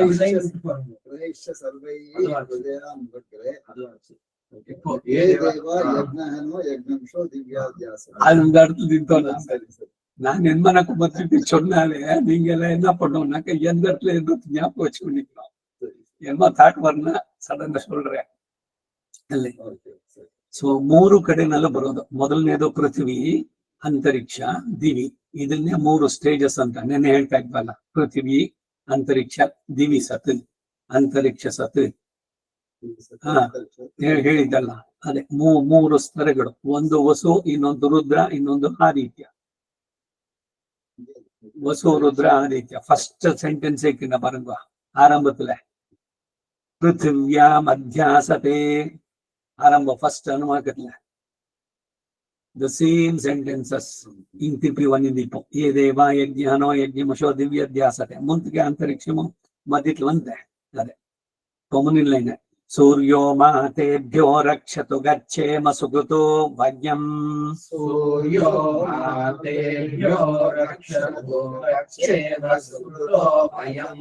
அது இந்த இடத்துல நின்றோம். நான் என்மனக்கு பத்தி சொன்னாலே நீங்க எல்லாம் என்ன பண்ணோம்னாக்க எந்த இடத்துல எந்த ஞாபகம் வச்சு பண்ணிக்கலாம். என்ன தாட் வரணும் ಸಡನ್ சொல்றேன் ಅಲ್ಲಿ. ಸೊ 3 ಕಡೆನೆಲ್ಲ ಬರೋದು. ಮೊದಲನೇದು ಪೃಥ್ವಿ, ಅಂತರಿಕ್ಷ, ದಿವಿ. ಇದನ್ನೇ 3 ಸ್ಟೇಜಸ್ ಅಂತ ನೆನ್ನೆ ಹೇಳ್ತಾ ಇದ್ವಲ್ಲ. ಪೃಥ್ವಿ, ಅಂತರಿಕ್ಷ, ದಿವಿ ಸತ್, ಅಂತರಿಕ್ಷ ಸತ್ ಹೇಳಿದ್ದಲ್ಲ. ಅದೇ 3 ಸ್ತರಗಳು. ಒಂದು ವಸು, ಇನ್ನೊಂದು ರುದ್ರ, ಇನ್ನೊಂದು ಆದಿತ್ಯ. ವಸು, ರುದ್ರ, ಆದಿತ್ಯ. ಫಸ್ಟ್ ಸೆಂಟೆನ್ಸ್ ಏಕಿನ பாருங்க ஆரம்பத்துல. பிருத்திவ்யா மத்யாசதே ஆரம்பம் ஃபர்ஸ்ட் அனுமாக்கத்துல. The same sentences in TP1 ಇಂದಿತ್ತು. ಏ ದೇವ ಯಜ್ಞಾನೋ ಯಜ್ಞಮಶೋ ದಿವ್ಯಧ್ಯಾಸತೆ. ಮುಂದಕ್ಕೆ ಅಂತರಿಕ್ಷಮು ಮಧ್ಯಕ್ಕೆ ಬಂದೆ. ಅದೇ ಕಾಮನ್ ಲೈನ್. ಸೂರ್ಯೋ ಮಾತೇಭ್ಯೋ ರಕ್ಷತು ಗಚ್ಚೇಮ ಸುಕೃತೋ ಭಾಗ್ಯಂ. ಸೂರ್ಯೋ ಮಾತೇಭ್ಯೋ ರಕ್ಷತು ಗಚ್ಚೇಮ ಸುಕೃತೋ ಭಯಂ.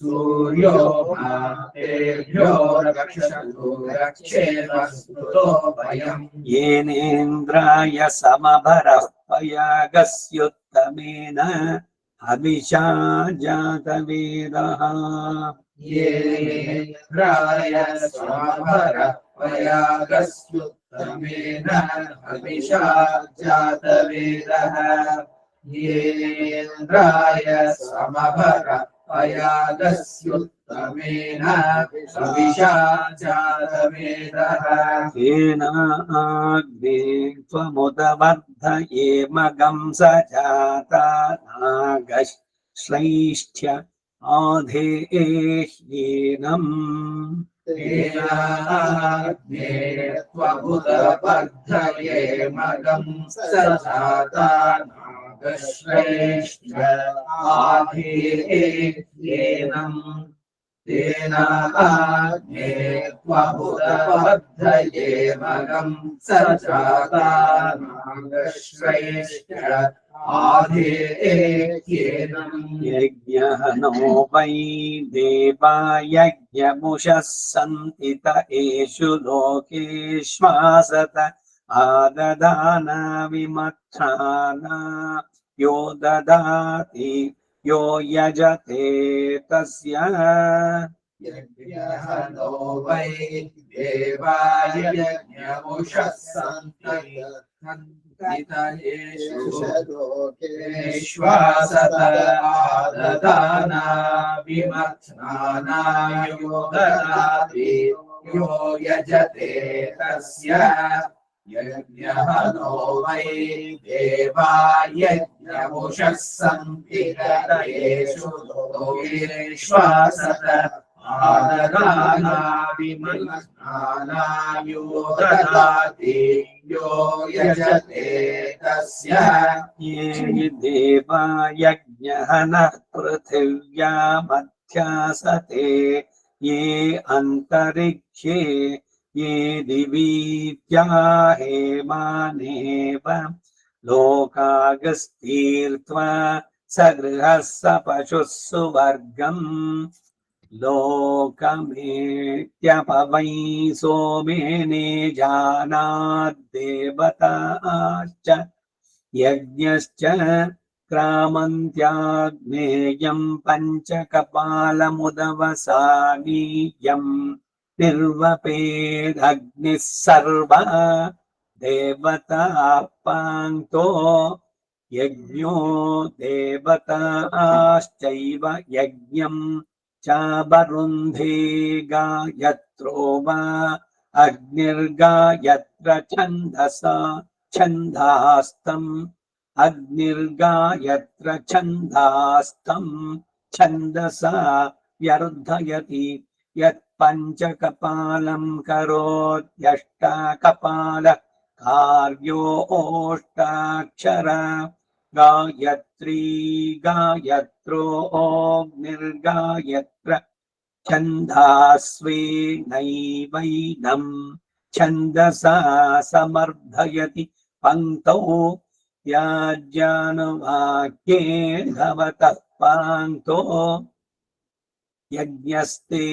ಸೂರ್ಯೋ ಮಾತೇಭ್ಯೋ ರಕ್ಷತು ಗಚ್ಚೇಮ ಸುಕೃತೋ ಭಯಂ. ಯೇನೇಂದ್ರಾಯ ಸಮಭರಃ ಪಯಾಗಸ್ಯುತ್ತಮೇನ ಅಭಿಷಾ ಜಾತವೇದಃ. ಯೇನೇಂದ್ರಾಯ ಸಮಭರಃ ಪಯಾಗಸ್ಯುತ್ತಮೇನ ಅಭಿಷಾ ಜಾತವೇದಃ. ಯೇನೇಂದ್ರಾಯ ಸಮಭರಃ ಪಯಾಗಸ್ಯುತ್ತಮೇನ ಅಭಿಷಾ ಜಾತವೇದಃ. ತೇನ ಅಗ್ನೇ ತ್ವಮುದವರ್ಧಯೇ ಮಗಂ ಸ ಜಾತ ನಾಗಶ್ರೈಷ್ಠ್ಯ ಆಧೇಹ್ಯೇನಂ. ತೇನ ಅಗ್ನೇ ತ್ವಮುದವರ್ಧಯೇ ಮಗಂ ಸ ಜಾತ ನಾಗಶ್ರೈಷ್ಠ್ಯ ಆಧೇಹ್ಯೇನಂ. ತೇನ ಅಗ್ನೇ ತ್ವಮುದವರ್ಧಯೇ ಮಗಂ ಸ ಜಾತ ನಾಗಶ್ರೈಷ್ಠ್ಯ ಆಧೇಹ್ಯೇನಂ. ಯಜ್ಞಃ ನೋ ವೈ ದೇವಾ ಯಜ್ಞಮುಷಃ ಸಂತಿ ತ ಏಷು ಲೋಕೇಶ್ವಾಸತ ಆದದಾನ ವಿಮಥ್ರಾನ ಯೋ ದದಾತಿ ಯೋ ಯಜತೆ ತಸ್ಯ. ಯಜ್ಞಃ ನೋ ವೈ ದೇವಾ ಯಜ್ಞಮುಷಃ ಸಂತಿ ತ ಏಷು ಲೋಕೇಶ್ವಾಸತ ಆದದಾನ ವಿಮಥ್ರಾನ ಯೋ ದದಾತಿ ಯೋ ಯಜತೆ ತಸ್ಯ. ಯಜ್ಞಃ ನೋ ವೈ ದೇವಾ ಯಜ್ಞಮುಷಃ ಸಂತಿ ತ ಏಷು ಲೋಕೇಶ್ವಾಸತ ಆದದಾನ ವಿಮಥ್ರಾನ ಯೋ ದದಾತಿ ಯೋ ಯಜತೆ ತಸ್ಯ. ಯೇ ದೇವಾ ಯಜ್ಞಃ ನಃ ಪೃಥಿವ್ಯಾಮಧ್ಯಾಸತೆ ಯೇ ಅಂತರಿಕ್ಷೇ ಯೇ ದಿವೀತ್ಯಾ ಹೇಮಾನೇವ ಲೋಕಾಗಸ್ತೀರ್ತ್ವಾ ಸಗೃಹಃ ಸ ಪಶುಃ ಸುವರ್ಗಂ. ಲೋಕಮೇತ್ಯಪವೈ ಸೋಮೇನೆ ಜಾನಾದ್ದೇವತಾಶ್ಚ ಯಜ್ಞಶ್ಚ ಕ್ರಾಮಂತ್ಯಾಗ್ನೇಯಂ ಪಂಚಕಪಾಲಮುದವಸಾನೀಯಂ ನಿರ್ವಪೇದಗ್ನಿಃ ಸರ್ವಾ ದೇವತಾಪಾಂಕ್ತೋ ಯಜ್ಞೋ ದೇವತಾಶ್ಚೈವ ಯಜ್ಞಂ ಚಾಬರುಂಧೇ ಗಾಯತ್ರೋ ವಾ ಅಗ್ನಿರ್ಗಾಯತ್ರ ಛಂದಾಸ್ತಂ ಅಗ್ನಿರ್ಗಾಯತ್ರ ಛಂದಾಸ್ತಂ ಛಂದಸಾ ವ್ಯರ್ಧಯತಿ ಯತ್ ಪಂಚಕಪಾಲಂ ಕರೋತ್ಯಷ್ಟಕಪಾಲ ಕಾರ್ಯೋಷ್ಟಾಕ್ಷರ ಗಾಯತ್ರೀ ಗಾಯತ್ರೋಗ್ನಿರ್ಗಾಯತ್ರ ಛಂದಾಸ್ವೇನೈವೈನಂ ಛಂದಸಾ ಸಮರ್ಧಯತಿ ಪಂಕ್ತೌ ಯಾಜ್ಞಾನುವಾಕ್ಯೇ ಭವತಃ ಪಾಂಕ್ತೋ ಯಜ್ಞಸ್ತೆ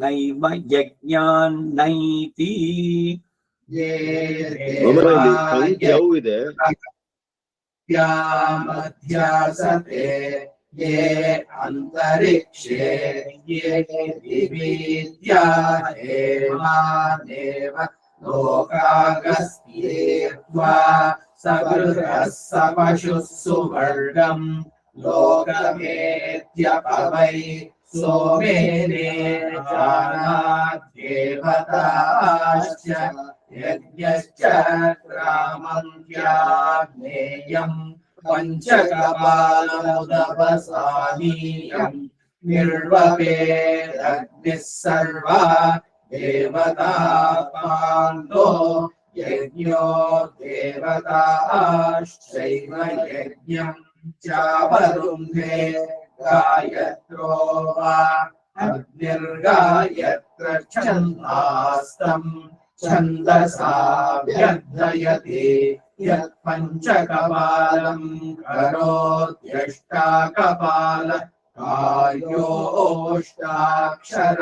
ನೈವ ಯಜ್ಞಾನ್ನೈತಿ. ये ಅಮರ ಇಲ್ಲಿ ಪಂಕ್ತ್ಯೌ ಇದೆ. मध्यासते ये अंतरिक्षे ये दिवीत्या हेमादेव लोकागस्त्येत्वा सगृहः सपशुः सुवर्गम् लोकमेत्यपवै सोमेने जानाद्देवताश्च यज्ञश्च ग्रामन्त्याज्ञेयम् पञ्चकपालमुदवसानीयम् निर्वपेदग्निः सर्वा देवता पान्तो यज्ञो देवताश्चैव यज्ञम् चावरुन्धे गायत्रो वा अग्निर्गायत्र छन्दास्तम् छन्दसा व्यर्थयति यत्पञ्चकपालम् करोत्यष्टाकपाल कार्योष्टाक्षर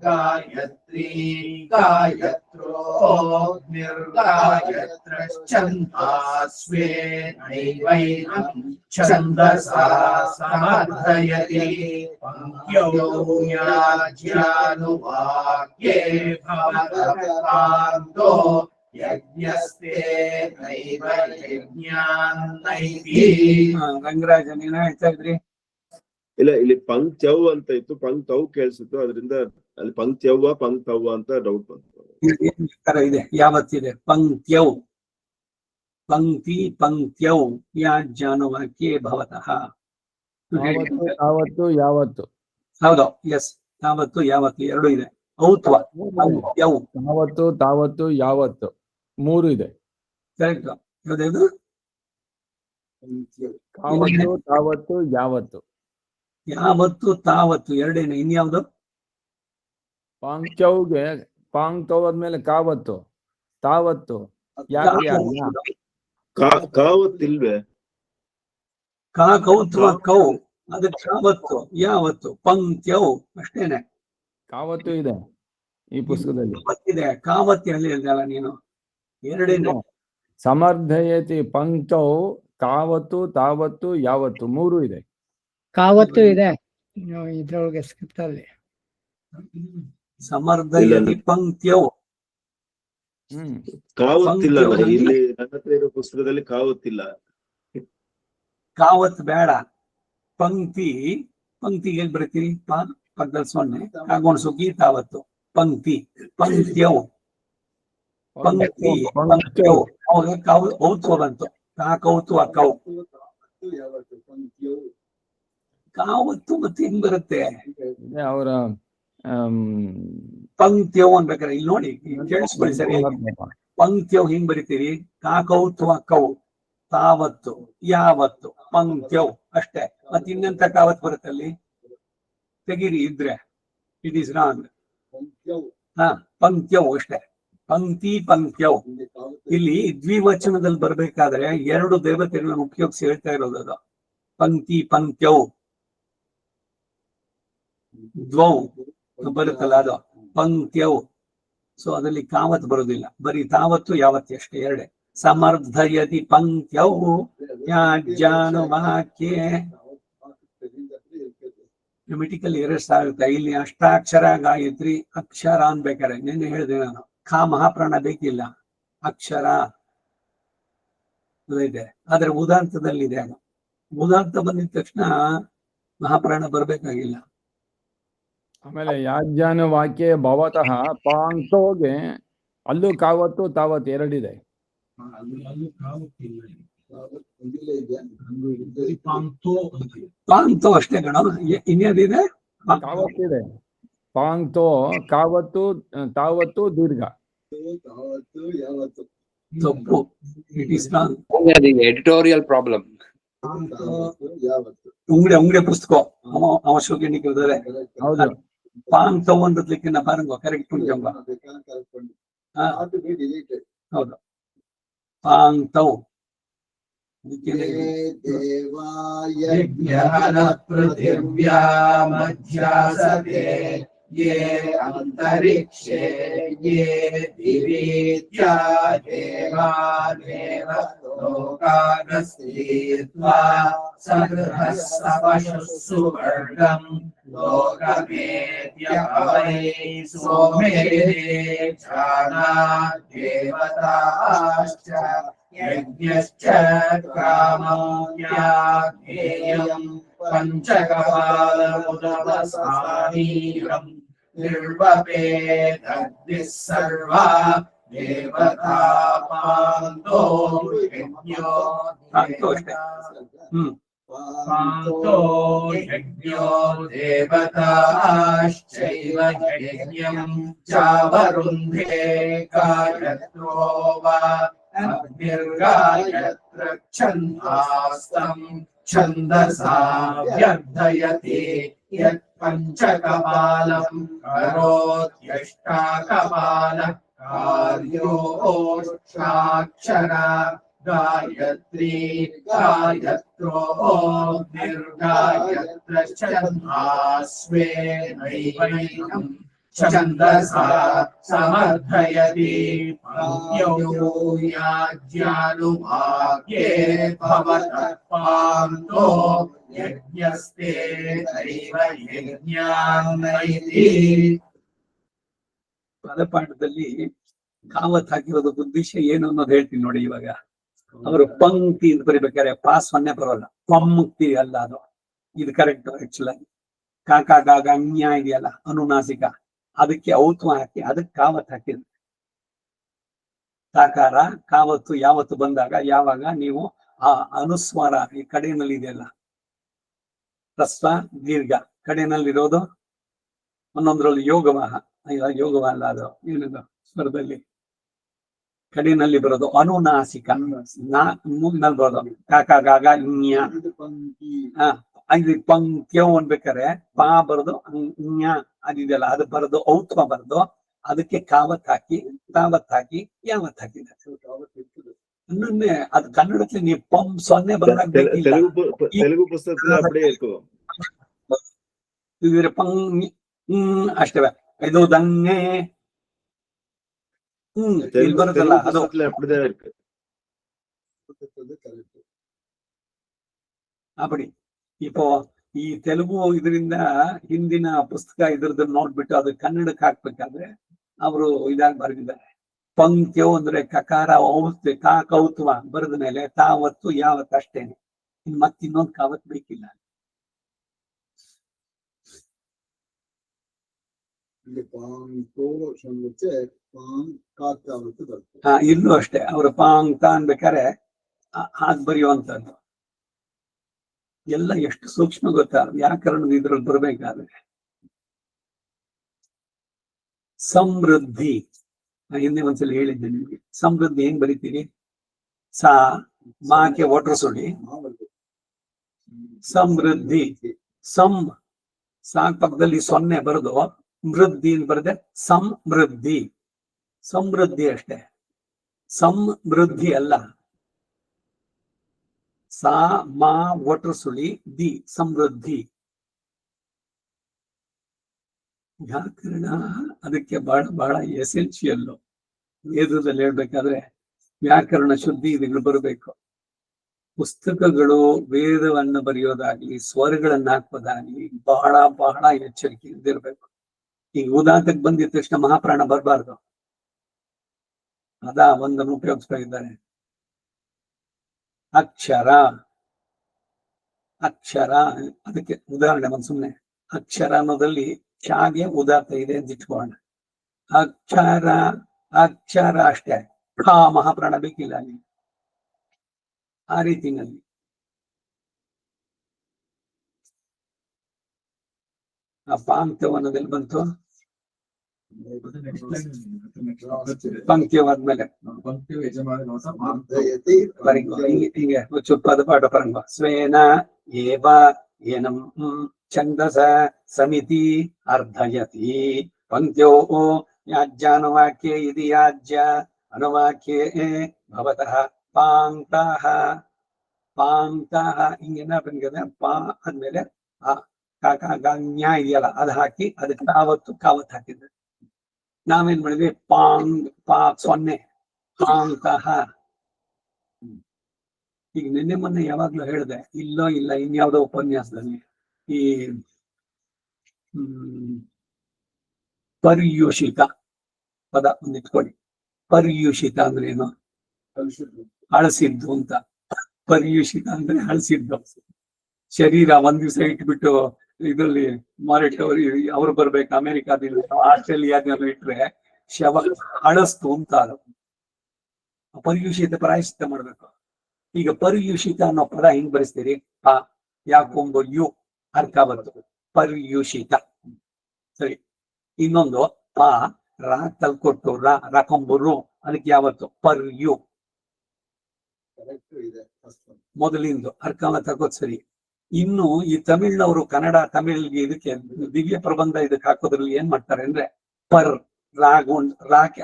गायत्री गायत्रोऽग्निर्गायत्रश्छन्दास्वेनैवैनं छन्दसा समर्थयति पङ्क्त्यौ याज्ञानुवाक्ये भवतः पान्तो यज्ञस्ते नैव यज्ञाನ್ನೈತಿ. ರಂಗರಾಜ ನೀನ್ ಹೇಳ್ತಾ ಇದ್ರಿ? ಇಲ್ಲ, ಇಲ್ಲಿ ಪಂಕ್ತ್ಯೌ ಅಂತ ಇತ್ತು, ಪಂಕ್ತೌ ಕೇಳಿಸಿತ್ತು, ಅದರಿಂದ ಅಲ್ಲಿ ಪಂಕ್ತ್ಯವ್ವ ಪಂಕ್ತವ್ವ ಅಂತ ಡೌಟ್ ಬಂತು. ಇದೆ ಯಾವತ್ತಿದೆ? ಪಂಕ್ತ್ಯೌ, ಪಂಕ್ತಿ ಪಂಕ್ತ್ಯೌ ಯಾಜ್ಞಾನುವಾಕ್ಯೇ ಭವತಃ. ಯಾವತ್ತು ಯಾವತ್ತು ಹೌದು, ಎಸ್, ಯಾವತ್ತು ಯಾವತ್ತು ಎರಡು ಇದೆ. ಔತ್ವ ಪಂಕ್ತ್ಯೌ ಯಾವತ್ತು ತಾವತ್ತು ಯಾವತ್ತು ಮೂರು ಇದೆ. ಕರೆಕ್ಟ್. ಯಾವ್ದು? ಯಾವತ್ತು ತಾವತ್ತು ಯಾವತ್ತು. ಯಾವತ್ತು ತಾವತ್ತು ಎರಡೇನೆ. ಇನ್ಯಾವ್ದು? ಪಾಂಕ್ಯವ್ಗೆ ಪಾಂಕ್ತವ್ ಆದ್ಮೇಲೆ ಕಾವತ್ತು ತಾವತ್ತು ಯಾಕೆ ಕಾವತ್ತಿಲ್ವೇ? ಕಾ ಕೌತ್ವ ಕೌ, ಅದಕ್ಕೆ ಯಾವತ್ತು ಯಾವತ್ತು ಪಂಕ್ತ್ಯೌ ಅಷ್ಟೇನೆ. ಕಾವತ್ತು ಇದೆ ಈ ಪುಸ್ತಕದಲ್ಲಿ. ಇದೆ ಕಾವತ್ತಿ ಅಲ್ಲಿ ಇಲ್ದಲ್ಲ ನೀನು, ಎರಡೇನೆ. ಸಮರ್ಧಯತಿ ಪಂಕ್ತೌ ಕಾವತ್ತು ತಾವತ್ತು ಯಾವತ್ತು ಮೂರು ಇದೆ. ಕಾವತ್ತು ಇದೆ ಇದ್ರೊಳಗೆ ಸ್ಕ್ರಿಪ್ಟ್ ಅಲ್ಲಿ. ಸಮರ್ಧಯತಿ ಪಂಕ್ತ್ಯೌ. ಕಾವತ್ತಿಲ್ಲ ಇಲ್ಲಿ ನನ್ನ ಹತ್ರ ಇರೋ ಪುಸ್ತಕದಲ್ಲಿ ಕಾವತ್ತಿಲ್ಲ. ಕಾವತ್ ಬೇಡ, ಪಂಕ್ತಿ. ಪಂಕ್ತಿಗೆ ಎಲ್ಲಿ ಬರೀತೀರಿ? ಪಕ್ಕದಲ್ಲಿ ಸೊನ್ನೆ ಕಾಗೋಣ್ಸು ಗೀತಾವತ್ತು. ಪಂಕ್ತಿ ಪಂಕ್ತ್ಯೌ ಪಂಕ್ತಿ ಪಂಕ್ತ್ಯೌ. ಅವಾಗ ಔತ್ವ ಬಂತು. ಕೌತ್ವ ಕೌ. ಕಾವತ್ತು ಮತ್ತೆ ಹೆಂಗ್ ಬರುತ್ತೆ? ಅವರ ಪಂಕ್ತ್ಯೌ ಅನ್ಬೇಕಾರೆ ಇಲ್ಲಿ ನೋಡಿ, ಕೇಳಿಸ್ಕೊಳ್ಳಿ ಸರಿ. ಪಂಕ್ತ್ಯೌ ಹಿಂಗ್ ಬರಿತೀರಿ, ಕಾಕೌತ್ವ ಕೌ, ತಾವತ್ತು ಯಾವತ್ತು ಪಂಕ್ತ್ಯೌ ಅಷ್ಟೇ. ಮತ್ತೆ ಇನ್ನೆಂತ ಕಾವತ್ ಬರುತ್ತೆ ಅಲ್ಲಿ? ತೆಗೀರಿ ಇದ್ರೆ, ಇಟ್ ಈಸ್ ರಾಂಗ್. ಹಾ, ಪಂಕ್ತ್ಯೌ ಅಷ್ಟೇ. ಪಂಕ್ತಿ ಪಂಕ್ತ್ಯೌ. ಇಲ್ಲಿ ದ್ವಿವಚನದಲ್ಲಿ ಬರ್ಬೇಕಾದ್ರೆ ಎರಡು ದೇವತೆಗಳನ್ನ ಉಪಯೋಗಿಸಿ ಹೇಳ್ತಾ ಇರೋದು ಅದು. ಪಂಕ್ತಿ ಪಂಕ್ತ್ಯೌ ದ್ವೌ ಬರುತ್ತಲ್ಲ ಅದು ಪಂಕ್ತ್ಯೌ. ಸೊ ಅದ್ರಲ್ಲಿ ಕಾವತ್ ಬರೋದಿಲ್ಲ, ಬರೀ ತಾವತ್ತು ಯಾವತ್ತು ಅಷ್ಟೇ, ಎರಡೇ. ಸಮರ್ಧಯತಿ ಪಂಕ್ತ್ಯೌ ಯಾಜ್ಞಾನುವಾಕ್ಯೇ. ಗ್ರಾಮಟಿಕಲ್ ಎರರ್ಸ್ ಆಗುತ್ತೆ ಇಲ್ಲಿ. ಅಷ್ಟಾಕ್ಷರ ಗಾಯತ್ರಿ ಅಕ್ಷರ ಅನ್ಬೇಕಾರೆ ನಿನ್ನೆ ಹೇಳಿದೆ ನಾನು, ಖಾ ಮಹಾಪ್ರಾಣ ಬೇಕಿಲ್ಲ, ಅಕ್ಷರ ಇದೆ. ಆದ್ರೆ ಉದಾಂತದಲ್ಲಿದೆ ಅದು. ಉದಾಂತ ಬಂದಿದ ತಕ್ಷಣ ಮಹಾಪ್ರಾಣ ಬರ್ಬೇಕಾಗಿಲ್ಲ. ಆಮೇಲೆ ಯಾಜ್ಞಾನುವಾಕ್ಯೇ ಭವತಃ ಪಾಂಕ್ತೋಗೆ ಅಲ್ಲೂ ಕಾವತ್ತು ತಾವತ್ತು ಎರಡಿದೆ. ಪಾಂಕ್ತೋ ಅಷ್ಟೇ ಕಣ. ಇನ್ಯಾದಿದೆ? ಕಾವತ್ತಿದೆ. ಪಾಂಗ್ತೋ ಕಾವತ್ತು ತಾವತ್ತು ದೀರ್ಘ. ತಪ್ಪು. It is wrong. editorial problem. உங்களுடைய புஸ்தகம் அவசியம் இன்னைக்கு வருது. ಹೌದು. பாங் தவன்றதுக்கு என்ன பாருங்க, கரெக்ட் பண்ணிக்கோங்க. ಹೌದು, ಪಾಂಗ್ ತೌ ಯಜ್ಞಾನ ಪೃಥಿವ್ಯಾ ಮಧ್ಯಾಸತೆ ಯೇ ಅಂತರಿಕ್ಷೇ ಯೇ ದಿವೀತ್ಯಾ ದೇವಾದೇವ ಲೋಕಾಗಸ್ತೀತ್ವಾ ಸಗೃಹಸ್ಸವಶಃ ಸುವರ್ಗಂ ಲೋಕಮೇತ್ಯ ಅವೈ ಸೋಮೇದೇ ಜಾನಾತ್ ದೇವತಾಶ್ಚ ಯಜ್ಞಶ್ಚ ಕಾಮಮ್ಯಾಜ್ಞೇಯಂ ಪಂಚಕಪಾಲಮುದವಸಾನೀಯಂ ನಿರ್ವಪೇತದ್ಭಿಃ ಸರ್ವಾ ದೇವತಾ ಪಾಂತೋ ಯಜ್ಞೋ ಪಾಂತೋ ಯಜ್ಞೋ ದೇವತಾಶ್ಚೈವ ಯಜ್ಞಂ ಚಾವರುಂಧೇ ಗಾಯತ್ರೋ ವಾ ಅಗ್ನಿರ್ಗಾಯತ್ರ ಛಂದಾಸ್ತಂ ಛಂದಸಾ ವ್ಯರ್ಥಯತಿ ಯತ್ ಪಂಚಕಪಾಲಂ ಕರೋತ್ಯಷ್ಟಾಕಪಾಲ ಕಾರ್ಯೋಕ್ಷಾಕ್ಷರ ಗಾಯತ್ರಿ ಗಾಯತ್ರೋ ನಿರ್ಗಾಯತ್ರ ಛಂದಾಸ್ವೇ ನೈವೈನಂ ಛಂದಸಾ ಸಮರ್ಥಯತಿ ಪಂಕ್ತ್ಯೋ ಯಾಜ್ಞಾನುಭಾಗ್ಯೇ ಭವತಃ ಪಾಂತೋ ಯಜ್ಞಸ್ತೆ ದೈವ ಯಜ್ಞಾನ್ನೈತಿ. ಪದಪಾಠದಲ್ಲಿ ಕಾವತ್ ಹಾಕಿರೋದು ಉದ್ದೇಶ ಏನು ಅನ್ನೋದು ಹೇಳ್ತೀನಿ ನೋಡಿ. ಇವಾಗ ಅವರು ಪಂಕ್ತಿ ಅಂತ ಬರಿಬೇಕಾದ್ರೆ ಪಾಸ್ ಸೊನ್ನೆ ಬರೋಲ್ಲ, ಪಂಕ್ತಿ ಅಲ್ಲ ಅದು. ಇದು ಕರೆಕ್ಟ್ ಆಕ್ಚುಲ್ ಆಗಿ. ಕಾಕ ಗಾಗ ಅನ್ಯ ಇದೆಯಲ್ಲ ಅನುನಾಸಿಕ, ಅದಕ್ಕೆ ಔತ್ವ ಹಾಕಿ ಅದಕ್ಕೆ ಕಾವತ್ ಹಾಕಿದ್ರು. ಕಾಕಾರ ಕಾವತ್ತು ಯಾವತ್ತು ಬಂದಾಗ ಯಾವಾಗ ನೀವು ಆ ಅನುಸ್ವಾರ ಈ ಕಡೆಯಲ್ಲಿ ಇದೆಯಲ್ಲ, ಹ್ರಸ್ವ ದೀರ್ಘ ಕಡೆನಲ್ಲಿರೋದು ಒಂದೊಂದ್ರಲ್ಲಿ ಯೋಗವಾಹ, ಯೋಗವಾಹ ಅಲ್ಲ ಅದು ಏನಿದು ಸ್ವರದಲ್ಲಿ ಕಡೆನಲ್ಲಿ ಬರೋದು ಅನುನಾಸಿಕ, ಮೂಗ್ನಲ್ಲಿ ಬರೋದು ಕಾಕ ಗಾಗ ಇನ್ಯ. ಇದು ಪಂಕ್ತ್ಯೋ ಅನ್ಬೇಕಾರೆ ಪಾ ಬರೋದು ನ್ಯ ಅದಿದೆಯಲ್ಲ ಅದು ಬರೋದು ಔತ್ವ ಬರೋದು, ಅದಕ್ಕೆ ಕಾವತ್ ಹಾಕಿ ತಾವತ್ ಹಾಕಿ ಯಾವತ್ ಹಾಕಿದ್ದಾರೆ. ಇನ್ನೊಂದೇ ಅದು ಕನ್ನಡಕ್ಕೆ ನೀವು ಪಂ ಸೊನ್ನೆ ಬರೋದಾಗ್ಬೇಕಿಲ್ಲ. ತೆಲುಗು ಪುಸ್ತಕದಲ್ಲಿ அப்படியே இருக்கும். ಇದ್ರೆ ಪಂಗ್ ಅಷ್ಟೇ. ಇದು ದಂಗೆ ಇಲ್ಲಿ ಬರುತ್ತಲ್ಲ ಅದು அப்படிதான் இருக்கு. அப்படி இப்போ ಈ ತೆಲುಗು ಇದರಿಂದ ಹಿಂದಿನ ಪುಸ್ತಕ ಇದ್ರದ್ದು ನೋಡ್ಬಿಟ್ಟು ಅದು ಕನ್ನಡಕ್ಕೆ ಹಾಕ್ಬೇಕಾದ್ರೆ ಅವರು ಇದಾಗಿ ಬರೆದಿದ್ದಾರೆ. ಪಂಕ್ತ್ಯೋ ಅಂದ್ರೆ ಕಕಾರ ಔತ್ ಕೌತ್ವ ಬರೆದ ಮೇಲೆ ತಾವತ್ತು ಯಾವತ್ತು ಅಷ್ಟೇನೆ, ಇನ್ ಮತ್ತಿನ್ನೊಂದು ಕಾವತ್ ಬೇಕಿಲ್ಲ. ಇಲ್ಲೂ ಅಷ್ಟೇ ಅವರು ಪಾಂಗ್ ತಾ ಅನ್ಬೇಕಾರೆ ಹಾಗೆ ಬರೆಯುವಂತದ್ದು ಎಲ್ಲ ಎಷ್ಟು ಸೂಕ್ಷ್ಮ ಗೊತ್ತಾ ವ್ಯಾಕರಣದ ಇದ್ರಲ್ಲಿ ಬರ್ಬೇಕಾದ್ರೆ. ಸಮೃದ್ಧಿ ಹಿಂದೆ ಒಂದ್ಸಲ ಹೇಳಿದ್ದೆ ನಿಮ್ಗೆ. ಸಮೃದ್ಧಿ ಹೆಂಗ್ ಬರೀತೀರಿ? ಸಾ ಮಾಕೆ ಒಟ್ರು ಸುಳಿ ಸಮೃದ್ಧಿ. ಸಮ್ ಸಾಕ್ ಪಕ್ಕದಲ್ಲಿ ಸೊನ್ನೆ ಬರೆದು ಮೃದ್ಧಿ ಅಂತ ಬರದೆ ಸಮೃದ್ಧಿ. ಸಮೃದ್ಧಿ ಅಷ್ಟೇ, ಸಮೃದ್ಧಿ ಅಲ್ಲ. ಸಾ ಮಾ ಒಟ್ರು ಸುಳಿ ದಿ ಸಮೃದ್ಧಿ. ವ್ಯಾಕರಣ ಅದಕ್ಕೆ ಬಹಳ ಬಹಳ ಎಸೆನ್ಷಿಯಲ್. ವೇದದಲ್ಲಿ ಹೇಳ್ಬೇಕಾದ್ರೆ ವ್ಯಾಕರಣ ಶುದ್ಧಿ ಇವುಗಳು ಬರಬೇಕು. ಪುಸ್ತಕಗಳು ವೇದವನ್ನು ಬರೆಯೋದಾಗ್ಲಿ ಸ್ವರಗಳನ್ನ ಹಾಕೋದಾಗ್ಲಿ ಬಹಳ ಬಹಳ ಎಚ್ಚರಿಕೆಯಿಂದ ಇರ್ಬೇಕು. ಈಗ ಉದಾತ್ತಕ್ಕೆ ಬಂದಿದ ತಕ್ಷಣ ಮಹಾಪ್ರಾಣ ಬರಬಾರ್ದು. ಒಂದನ್ನು ಉಪಯೋಗಿಸ್ತಾ ಇದ್ದಾರೆ. ಅಕ್ಷರ ಅಕ್ಷರ ಅದಕ್ಕೆ ಉದಾಹರಣೆ ಒಂದು ಸುಮ್ಮನೆ ಅಕ್ಷರ ಅನ್ನೋದಲ್ಲಿ ಚಾಗೆ ಉದಾತ್ತ ಇದೆ ಅಂತ ಇಟ್ಕೋಣ. ಅಕ್ಷರ ಅಕ್ಷರ ಅಷ್ಟೇ, ಮಹಾಪ್ರಾಣ ಬೇಕಿಲ್ಲ ಅಲ್ಲಿ. ಆ ರೀತಿನಲ್ಲಿ ಆ ಪಾಂಕ್ತವ ಅನ್ನೋದೆಲ್ಲಿ ಬಂತು? ಪಂಕ್ತಿವಾದ್ಮೇಲೆ ಹೀಗೆ ಚುಪ್ಪಾದ ಪಾಠ ಪರಂಗ ಸ್ವೇನ ಏವ ಏನಂ ಛಂದಸ ಸಮಿತಿ ಅರ್ಧಯತಿ ಪಂಕ್ತ್ಯೋ ಯಾಜ್ಯಾನುವಾಕ್ಯೆ ಇದಿ ಯಾಜ್ಯ ಅನುವಾಕ್ಯೆ ಭವತಃ ಪಾಂಕ್ತಃ ಪಾಂಕ್ತಃ ಹಿಂಗೇನ ಬಂದಿದೆ. ಪಾ ಆದ್ಮೇಲೆ ಆ ನ್ಯಾ ಇದೆಯಲ್ಲ ಅದು ಹಾಕಿ ಅದಕ್ಕೆ ಕಾವತ್ತು ಹಾಕಿದ್ರೆ ನಾವೇನ್ ಮಾಡಿದ್ವಿ? ಪಾಂಗ್ ಪಾ 0 ಪಾಂಕ್ತಃ. ಈಗ ನಿನ್ನೆ ಮೊನ್ನೆ ಯಾವಾಗ್ಲೂ ಹೇಳಿದೆ, ಇಲ್ಲ ಇನ್ಯಾವುದೋ ಉಪನ್ಯಾಸದಲ್ಲಿ ಈ ಪರ್ಯೂಷಿತ ಪದ ಒಂದು ಇಟ್ಕೊಳ್ಳಿ. ಪರ್ಯೂಷಿತ ಅಂದ್ರೆ ಏನು? ಅಳಸಿದ್ದು ಅಂತ. ಪರ್ಯೂಷಿತ ಅಂದ್ರೆ ಅಳಸಿದ್ದು. ಶರೀರ ಒಂದ್ ದಿವಸ ಇಟ್ಬಿಟ್ಟು ಇದ್ರಲ್ಲಿ ಮಾರಿಟ್ ಅವ್ರು ಬರ್ಬೇಕು ಅಮೆರಿಕಾದಿಂದ ಆಸ್ಟ್ರೇಲಿಯಾದೆಲ್ಲ ಇಟ್ರೆ ಶವ ಅಳಸ್ತು ಅಂತ. ಪರ್ಯೂಷಿತ ಪ್ರಾಯಶ್ಚಿತ್ತ ಮಾಡ್ಬೇಕು. ಈಗ ಪರ್ಯೂಷಿತ ಅನ್ನೋ ಪದ ಹಿಂಗ್ ಬರೆಸ್ತೀರಿ? ಪ ಯಾಕೊಂಬ ಯು ಅರ್ಥ ಬಂತು ಪರ್ಯೂಷಿತ. ಸರಿ. ಇನ್ನೊಂದು ಪ ರಾ ತಲ್ಕೊಟ್ಟು ರಾಕೊಂಬರು ಅದಕ್ಕೆ ಯಾವತ್ತು ಪರ್ಯು ಮೊದಲಿಂದು ಅರ್ಕಾಲ ತಗೋದ್ ಸರಿ. ಇನ್ನು ಈ ತಮಿಳ್ನವರು ಕನ್ನಡ ತಮಿಳ್ಗೆ ಇದಕ್ಕೆ ದಿವ್ಯ ಪ್ರಬಂಧ ಇದಕ್ಕೆ ಹಾಕೋದ್ರಲ್ಲಿ ಏನ್ ಮಾಡ್ತಾರೆ ಅಂದ್ರೆ ಪರ್ ರಾಕೆ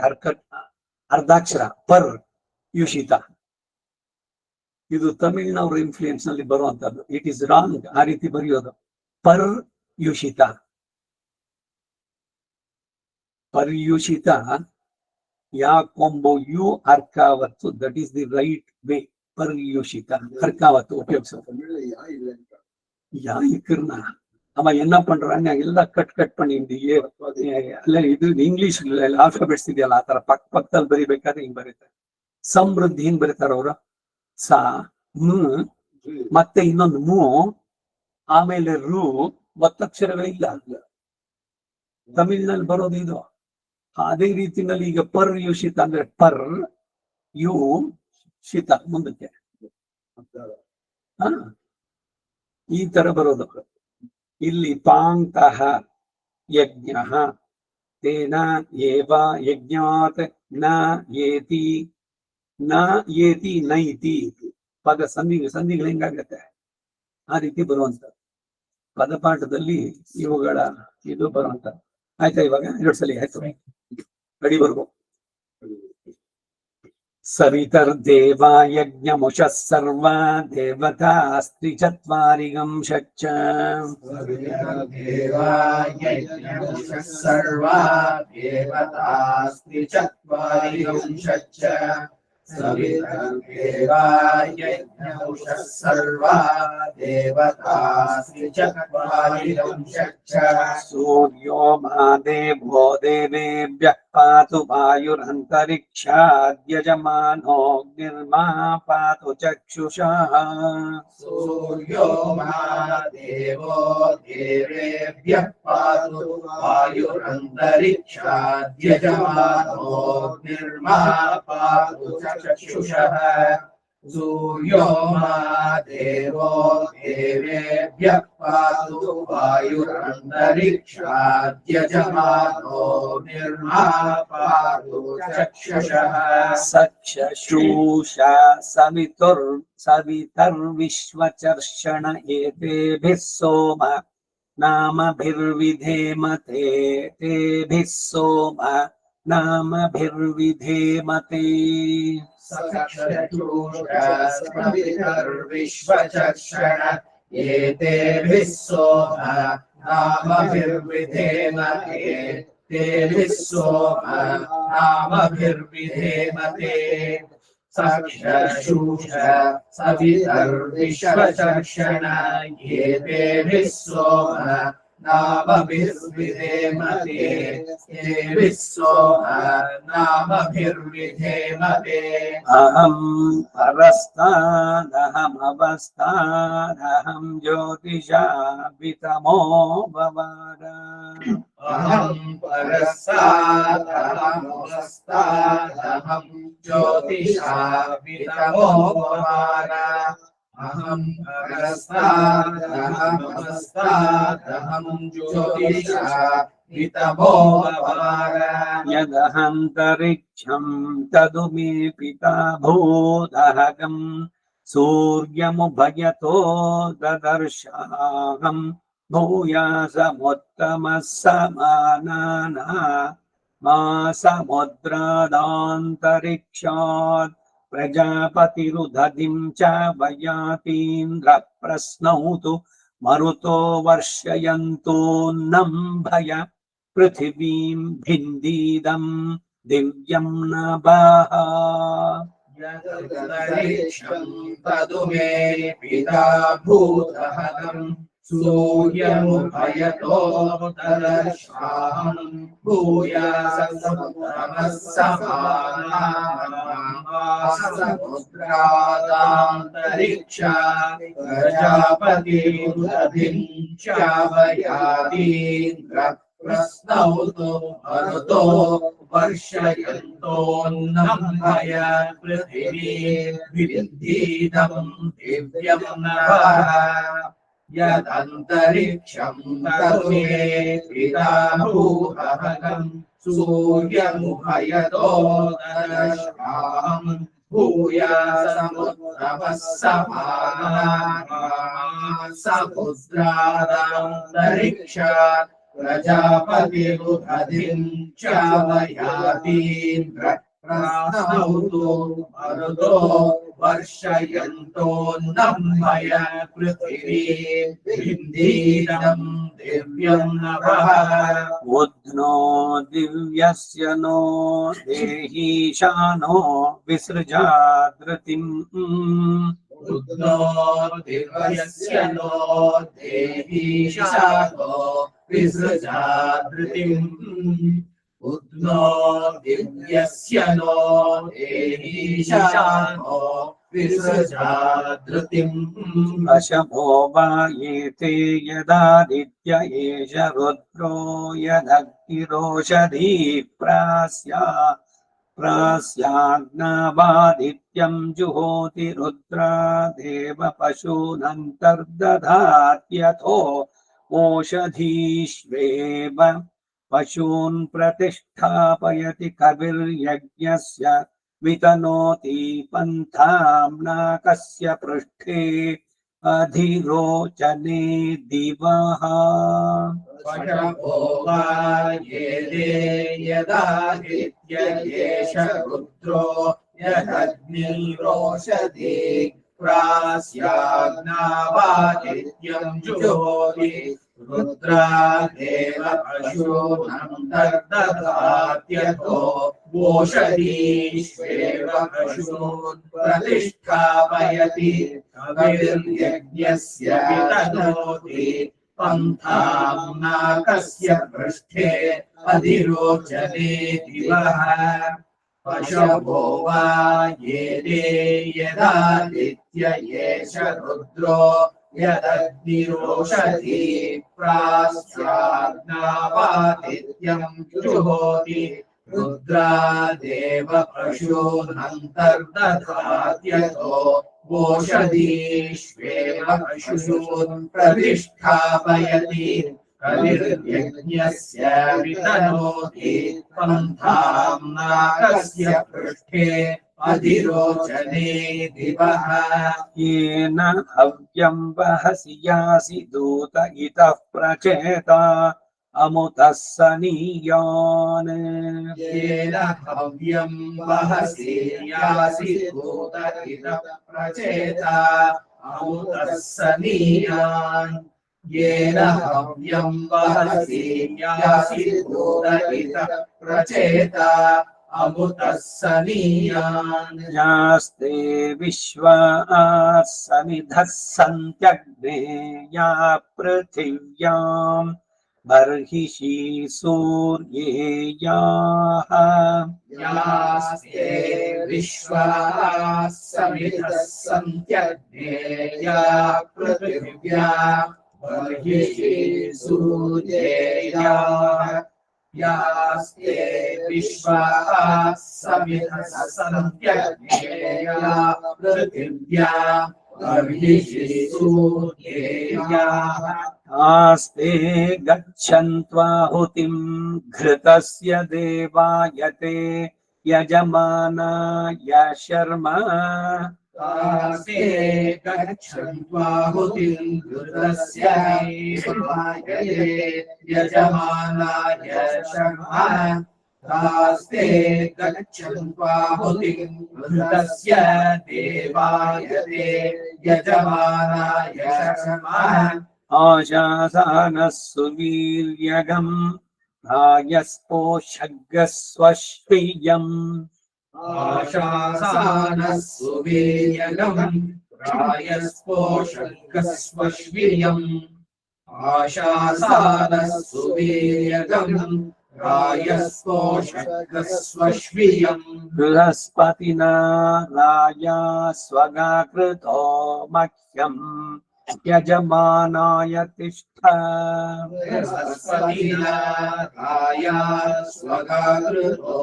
ಅರ್ಧಾಕ್ಷರ ಪರ್ ಯುಷಿತ. ಇದು ತಮಿಳ್ನವ್ರ ಇನ್ಫ್ಲೂಯೆನ್ಸ್ ನಲ್ಲಿ ಬರುವಂತದ್ದು. ಇಟ್ ಈಸ್ ರಾಂಗ್ ಆ ರೀತಿ ಬರೆಯೋದು. ಪರ್ ಯುಷಿತ ಪರ್ಯುಷಿತ ಯಾಕೊಂಬೋ ಯು ಅರ್ಕಾವತ್ತು. That is the right way. ಪರ್ಯುಷಿತ ಅರ್ಕಾವತ್ತು ಉಪಯೋಗಿಸೋದು. ಯಾ ಇಕ್ಕರ್ನ ಅವ ಎನ್ನ ಪண்றாங்க ಎಲ್ಲ ಕಟ್ பண்ணிಂದು ಅಲ್ಲ. ಇದು ಇಂಗ್ಲಿಷ್ ಆಲ್ಫಾಬೆಟ್ಸ್ ಇದೆಯಲ್ಲ ಆ ತರ ಪಕ್ಕದಲ್ಲಿ ಬರಿಬೇಕಾದ್ರೆ ಹಿಂಗ್ ಬರೀತಾರೆ. ಸಮೃದ್ಧಿ ಹಿಂಗ್ ಬರೀತಾರ ಅವರು. ಸಾ ಮ್ ಮತ್ತೆ ಇನ್ನೊಂದು ಮೂ ಆಮೇಲೆ ರು ಒತ್ತಕ್ಷರಗಳಿಲ್ಲ. ತಮಿಳ್ನಲ್ಲಿ ಬರೋದು ಇದು. ಅದೇ ರೀತಿನಲ್ಲಿ ಈಗ ಪರ್ ಯುಷಿತ ಅಂದ್ರೆ ಪರ್ ಯು ಶಿತ ಮುಂದಕ್ಕೆ ಈ ತರ ಬರೋದು. ಇಲ್ಲಿ ಪಾಂಕ್ತಃ ಯಜ್ಞ ತೇನ ಏವ ಯಜ್ಞಾತ್ ನ ಏತಿ ನೈತಿ. ಪದ ಸಂಧಿಗಳು ಹೆಂಗಾಗತ್ತೆ ಆ ರೀತಿ ಬರುವಂತ ಪದಪಾಠದಲ್ಲಿ ಇವುಗಳ ಇದು ಬರುವಂತ. ಆಯ್ತಾ? ಇವಾಗ 2 ಸಲ ಆಯ್ತು. ಅಡಿವರೆಗೂ ಸವಿತರ್ದೇವಾ ಯಜ್ಞಮುಷಃ ಸರ್ವ ದೇವತಾಸ್ತಿ ಚತ್ವಾರಿಗಂ ಶಚ್ಚ. ಸೂರ್ಯೋ ಮಾ ದೇವೋ ದೇವೇಭ್ಯಃ ಪಾತು ವಾಯುರಂತರಿಕ್ಷಾದ್ಯಜಮಾನೋऽಗ್ನಿರ್ಮಾ ಪಾತು ಚಕ್ಷುಷಃ. ಸೂರ್ಯೋ ಮಾ ದೇವೋ ದೇವೇಭ್ಯಃ ಪಾತು ವಾಯುರಂತರಿಕ್ಷಾದ್ಯಜಮಾನೋऽಗ್ನಿರ್ಮಾ ಪಾತು ಚಕ್ಷುಷಃ. ಸೂರ್ಯೋ ಮಾ ದೇವೋ ದೇವೇಭ್ಯಃ ಪಾತು ವಾಯುರಂತರಿಕ್ಷಾದ್ಯಜಮಾನೋऽಗ್ನಿರ್ಮಾ ಪಾತು ಚಕ್ಷುಷಃ. ಸಕ್ಷೂಷ ಸವಿತರ್ವಿಶ್ವಚರ್ಷಣ ಏತೇಭಿಃ ಸೋಮ ನಾಮಭಿರ್ವಿಧೇಮತೆ. ತೇಭಿಃ ಸೋಮ ನಾಮಭಿರ್ವಿಧೇಮತೆ. ಸವಿತರ್ವಿಶ್ವಚರ್ಷಣ ಏತೇಭಿಃ ಸೋಮ ನಾಮಭಿರ್ವಿಧೇಮತೆ. ತೇಭಿಃ ಸೋಮ ನಾಮಭಿರ್ವಿಧೇಮತೆ. ಸಕ್ಷೂಷ ಸವಿತರ್ವಿಶ್ವಚರ್ಷಣ ಏತೇಭಿಃ ಸೋಮ ನಾಮಭಿರ್ವಿಧೇಮತೆ. ತೇಭಿಃ ಸೋಮ ನಾಮಭಿರ್ವಿಧೇಮತೆ. ಅಹಂ ಪರಸ್ತಾದಹಮವಸ್ತಾದಹಂ ಜ್ಯೋತಿಷಾಭಿತಮೋ ಭವಾರ. ಅಹಂ ಪರಸ್ತಾದಹಮವಸ್ತಾದಹಂ ಜ್ಯೋತಿಷಾಭಿತಮೋ ಭವಾರ. ಅಹಂ ಪರಸ್ತಾದಹಮವಸ್ತಾದಹಂ ಜ್ಯೋತಿಷಾಭಿತಮೋ वितमो ववार यदहन्तरिक्षं तदु मे पिता भूदहगम् सूर्यमुभयतो ददर्शाहम् भूयासमुत्तमः समानाना मा समुद्रादान्तरिक्षात् प्रजापतिरुदधिं च वयातीन्द्र प्रस्नौतु मरुतो वर्षयन्तोन्नं भय पृथिवीं भिन्दीदं दिव्यं नभः यदन्तरिक्षं तदु मे पिता भूदहगम् सूर्यमुभयतो ददर्शाहम् भूयासमुत्तमः समानासमुद्रादान्तरिक्षात् प्रजापतिरुदधिं च वयातीन्द्र प्रस्नौतु मरुतो वर्षयन्तोन्नं भय पृथिवीं भिन्दीदं दिव्यं नभः यदन्तरिक्षं तदु मे पिता भूदहगम् सूर्यमुभयतो ददर्शाहम् भूयासमुत्तमः समानासमुद्रादान्तरिक्षात् प्रजापतिरुदधिं च वयातीन्द्र प्रस्नौतु मरुतो वर्षयन्तोन्नं भय पृथिवीं भिन्दीदं दिव्यं नभः उद्नो दिव्यस्य नो देहीशानो विसृजादृतिम् उद्नो दिव्यस्य नो देहीशानो विसृजादृतिम् उद्नो दिव्यस्य नो देहीशानो विसृजादृतिम् अशभो वा एते यदादित्य एष रुद्रो यदग्निरोषधी प्रास्याग्नावादित्यं जुहोति रुद्रा देव पशूनन्तर्दधात्यथो ओषधीष्वेव पशून् प्रतिष्ठापयति कविर्यज्ञस्य वितनोति पन्थां नाकस्य पृष्ठे अधिरोचने दिवः पशवो वा येदे यदादित्य एष रुद्रो यदग्निरोषधि प्रास्याग्नावादित्यं जुहोति रुद्रा देव पशूनन्तर्दधात्यथो ओषधीष्वेव पशून् प्रतिष्ठापयति कविर्यज्ञस्य वितनोति पन्थां नाकस्य पृष्ठे अधिरोचने दिवः पशवो वा येदे यदादित्य एष रुद्रो यदग्निरोषधि प्रास्याग्नावादित्यं जुहोति रुद्रा देव पशूनन्तर्दधात्यथो ओषधीष्वेव पशून् प्रतिष्ठापयति कविर्यज्ञस्य वितनोति पन्थां नाकस्य पृष्ठे अधिरोचने दिवः येन हव्यं वहसि यासि दूत इतः प्रचेता अमुतः सनीयान् येन हव्यं वहसि यासि दूत इतः प्रचेता अमुतः सनीयान् येन हव्यं वहसि यासि दूत इतः प्रचेता अमुतः सनीयान् यास्ते विश्वाः समिधः सन्त्यग्ने या पृथिव्यां बर्हिषि सूर्ये याः यास्ते विश्वाः समिधः सन्त्यग्ने या पृथिव्या बर्हिषि सूर्ये याः यास्ते विश्वाः समिधः सन्त्यग्ने या पृथिव्या बर्हिषि सूर्येयाः आस्ते गच्छन्त्वाहुतिं घृतस्य देवायते यजमानाय शर्मा तास्ते गच्छन्त्वाहुतिं घृतस्य देवायते यजमानाय शर्मा तास्ते गच्छन्त्वाहुतिं घृतस्य देवायते यजमानाय शर्मा आशासानः सुवीर्यगम् रायस्पोषग्स्वश्रियम् आशासानः सुवीर्यगम् रायस्पोषग्स्वश्रियम् आशासानः सुवीर्यगम् रायस्पोषग्स्वश्रियम् बृहस्पतिना राया स्वगाकृतो मह्यम् यजमानाय तिष्ठ बृहस्पतिना राया स्वगाकृतो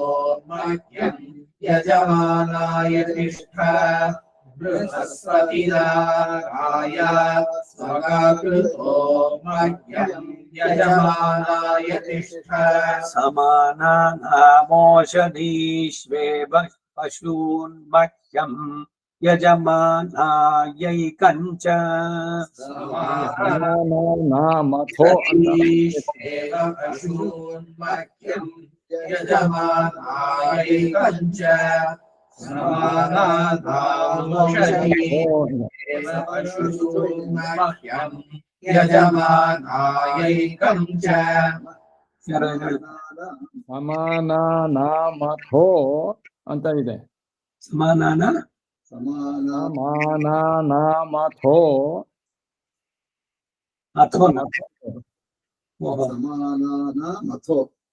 मह्यम् यजमानाय तिष्ठ बृहस्पतिना राया स्वगाकृतो मह्यम् यजमानाय तिष्ठ समानानामोषधीष्वेव पशून् मह्यम् यजमानायैकञ्च नामथो समानानामोषधीष्वेव पशून् मह्यम् यजमानायैकञ्च समानानामोषधीष्वेव पशून् मह्यम् यजमानायैकञ्च ಸಮಾನಾನಾಮಥೋ ಅಂತ ಇದೆ. ಸಮಾನಾನಾಮಥೋ ಅಥೋ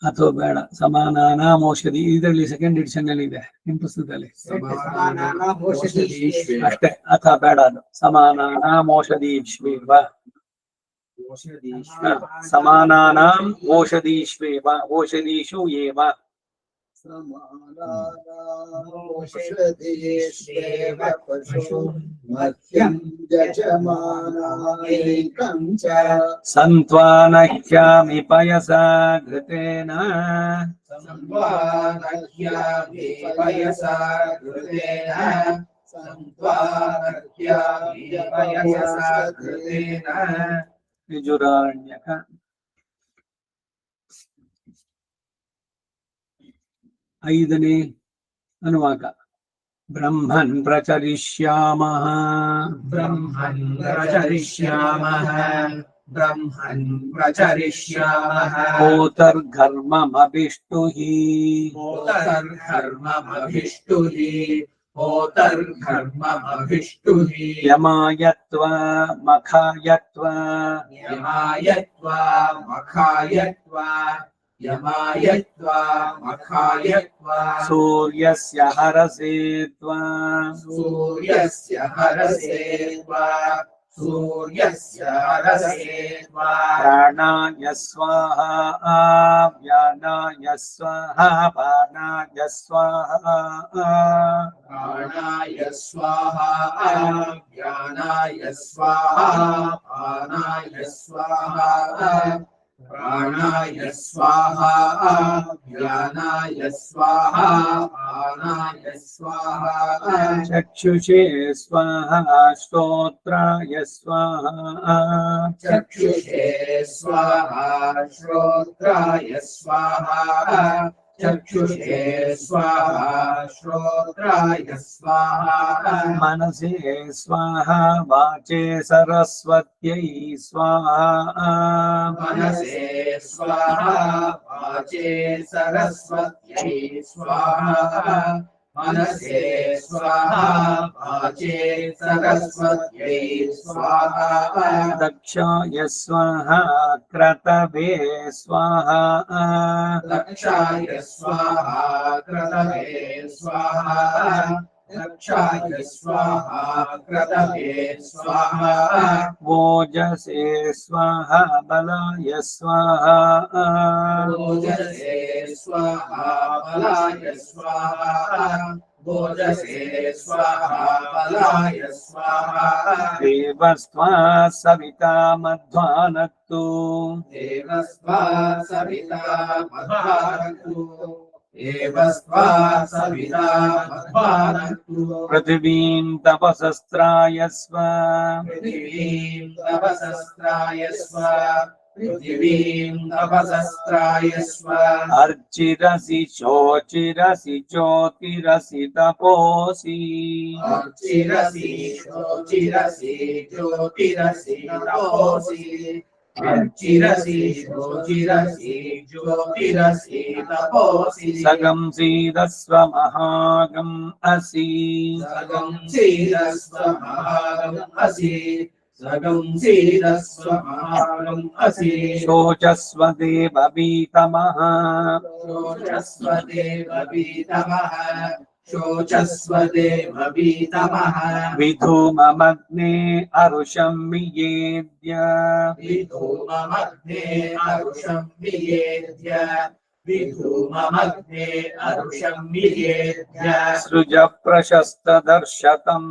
ಅಥೋ ಬೇಡ, ಸಮಾನಾನಾಮೋಷಧಿ ಇದರಲ್ಲಿ ಸೆಕೆಂಡ್ ಎಡಿಷನ್ ಅಲ್ಲಿ ಇದೆ, ನಿಮ್ ಪುಸ್ತಕದಲ್ಲಿ ಅಷ್ಟೇ. ಅಥ ಬೇಡ, ಅದು ಸಮಾನಾನಾಮೋಷಧೀಶ್ವೇವ ಸಮಾನಾನಾಂ ಓಷಧೀಶ್ವೇವ ಓಷಧೀಷು ಏವ समानानामोषधीष्वेव पशून् मह्यम् यजमानायैकञ्च सन्त्वानह्यामि पयसा घृतेन सन्त्वानह्यामि पयसा घृतेन सन्त्वानह्यामि पयसा घृतेन यजुरारण्यक 5ನೇ ಅನುವಾಕ. ಬ್ರಹ್ಮನ್ ಪ್ರಚರಿಷ್ಯಾಮಃ ब्रह्मन् प्रचरिष्यामः ब्रह्मन् प्रचरिष्यामः होतर्घर्ममभिष्टुहि होतर्घर्ममभिष्टुहि होतर्घर्ममभिष्टुहि यमायत्वा मखायत्वा यमायत्वा मखायत्वा यमायत्वा मखायत्वा सूर्यस्य हरसे त्वा सूर्यस्य हरसे त्वा सूर्यस्य हरसे त्वा प्राणाय स्वाहा व्यानाय स्वाहा पानाय स्वाहा प्राणाय स्वाहा व्यानाय स्वाहा पानाय स्वाहा प्राणाय स्वाहा व्यानाय स्वाहा पानाय स्वाहा चक्षुषे स्वाहा श्रोत्राय स्वाहा चक्षुषे स्वाहा श्रोत्राय स्वाहा चक्षुषे स्वाहा श्रोत्राय स्वाहा मनसे स्वाहा वाचे सरस्वत्यै स्वाहा मनसे स्वाहा वाचे सरस्वत्यै स्वाहा मनसे स्वाहा वाचे सरस्वत्यै स्वाहा दक्षाय स्वाहा क्रतवे स्वाहा दक्षाय स्वाहा क्रतवे स्वाहा दक्षाय स्वाहा क्रतवे स्वाहा ओजसे स्वाहा बलाय स्वाहा ओजसे स्वाहा बलाय स्वाहा भोजसे स्वाहा बलाय स्वाहा देवस्त्वा सविता मध्वानक्तु देवस्त्वा सविता मध्वानक्तु देवस्त्वा सविता मध्वानक्तु पृथिवीं तपसस्त्रायस्व पृथिवीं तपसस्त्रायस्व पृथिवीं तपसस्त्रायस्व अर्चिरसि शोचिरसि ज्योतिरसि तपोसि अर्चिरसि शोचिरसि ज्योतिरसि तपोसि अर्चिरसि शोचिरसि ज्योतिरसि तपोसि सगं सीदस्व महागम् असि सगं सीदस्व महागम् असि सगं सीदस्व महागम् असि शोचस्व देववीतमः शोचस्व देववीतमः शोचस्व देववीतमः विधूममग्ने अरुषं वियेद्य विधूममग्ने अरुषं वियेद्य विधूममग्ने अरुषं वियेद्य सृज प्रशस्तदर्शतम्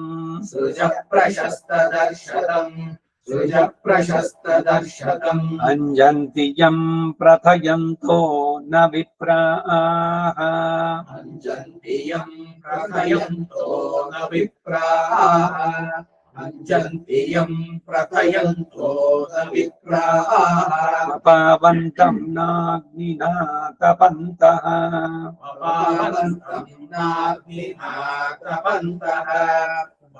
सृज प्रशस्तदर्शतम् सृज प्रशस्तदर्शतम् अञ्जन्ति यं प्रथयन्तो न विप्राः अञ्जन्ति यं प्रथयन्तो न विप्राः अञ्जन्ति यं प्रथयन्तो न विप्राः पावन्तं नाग्निना तपन्तः अपावन्तं नाग्निना तपन्तः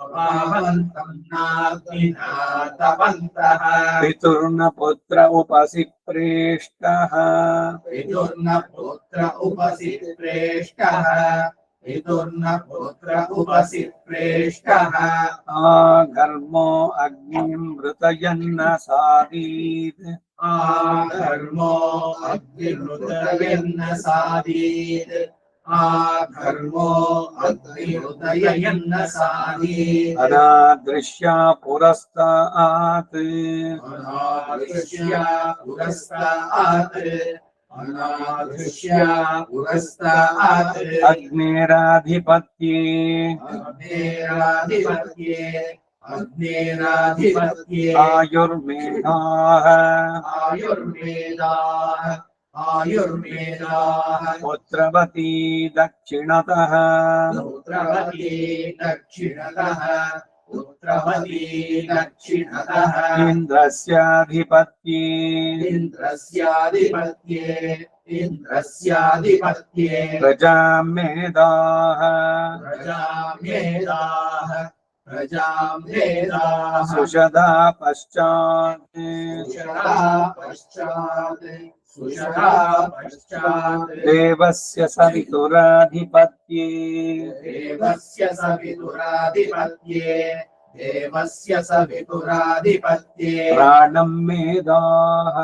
अपावन्तं नाग्निना तपन्तः पितुर्न पुत्र उपसि प्रेष्टः पितुर्न पुत्र उपसि प्रेष्टः पितुर्न पुत्र उपसि प्रेष्टः आघर्मो अग्निं मृतयन्न सादीत् आघर्मो अग्निरुदयन्न सादीत् आघर्मो अग्निरुदयन्न सादीत् अनादृश्या पुरस्तात् अनादृश्या पुरस्तात् अनादृश्या पुरस्तात् अग्नेराधिपत्ये अग्नेराधिपत्ये अग्नेराधिपत्ये आयुर्मेधाः आयुर्वेदाः आयुर्वेदाः पुत्रवती दक्षिणतः पुत्रवती दक्षिणतः पुत्रवती दक्षिणतः इन्द्रस्याधिपत्ये इन्द्रस्याधिपत्ये इन्द्रस्याधिपत्ये प्रजामेधाः प्रजामेधाः प्रजामेधाः सुषदा पश्चात् सुषदा पश्चात् सुषदा पश्चात् देवस्य सवितुराधिपत्ये देवस्य सवितुराधिपत्ये देवस्य सवितुराधिपत्ये प्राणं मेधाः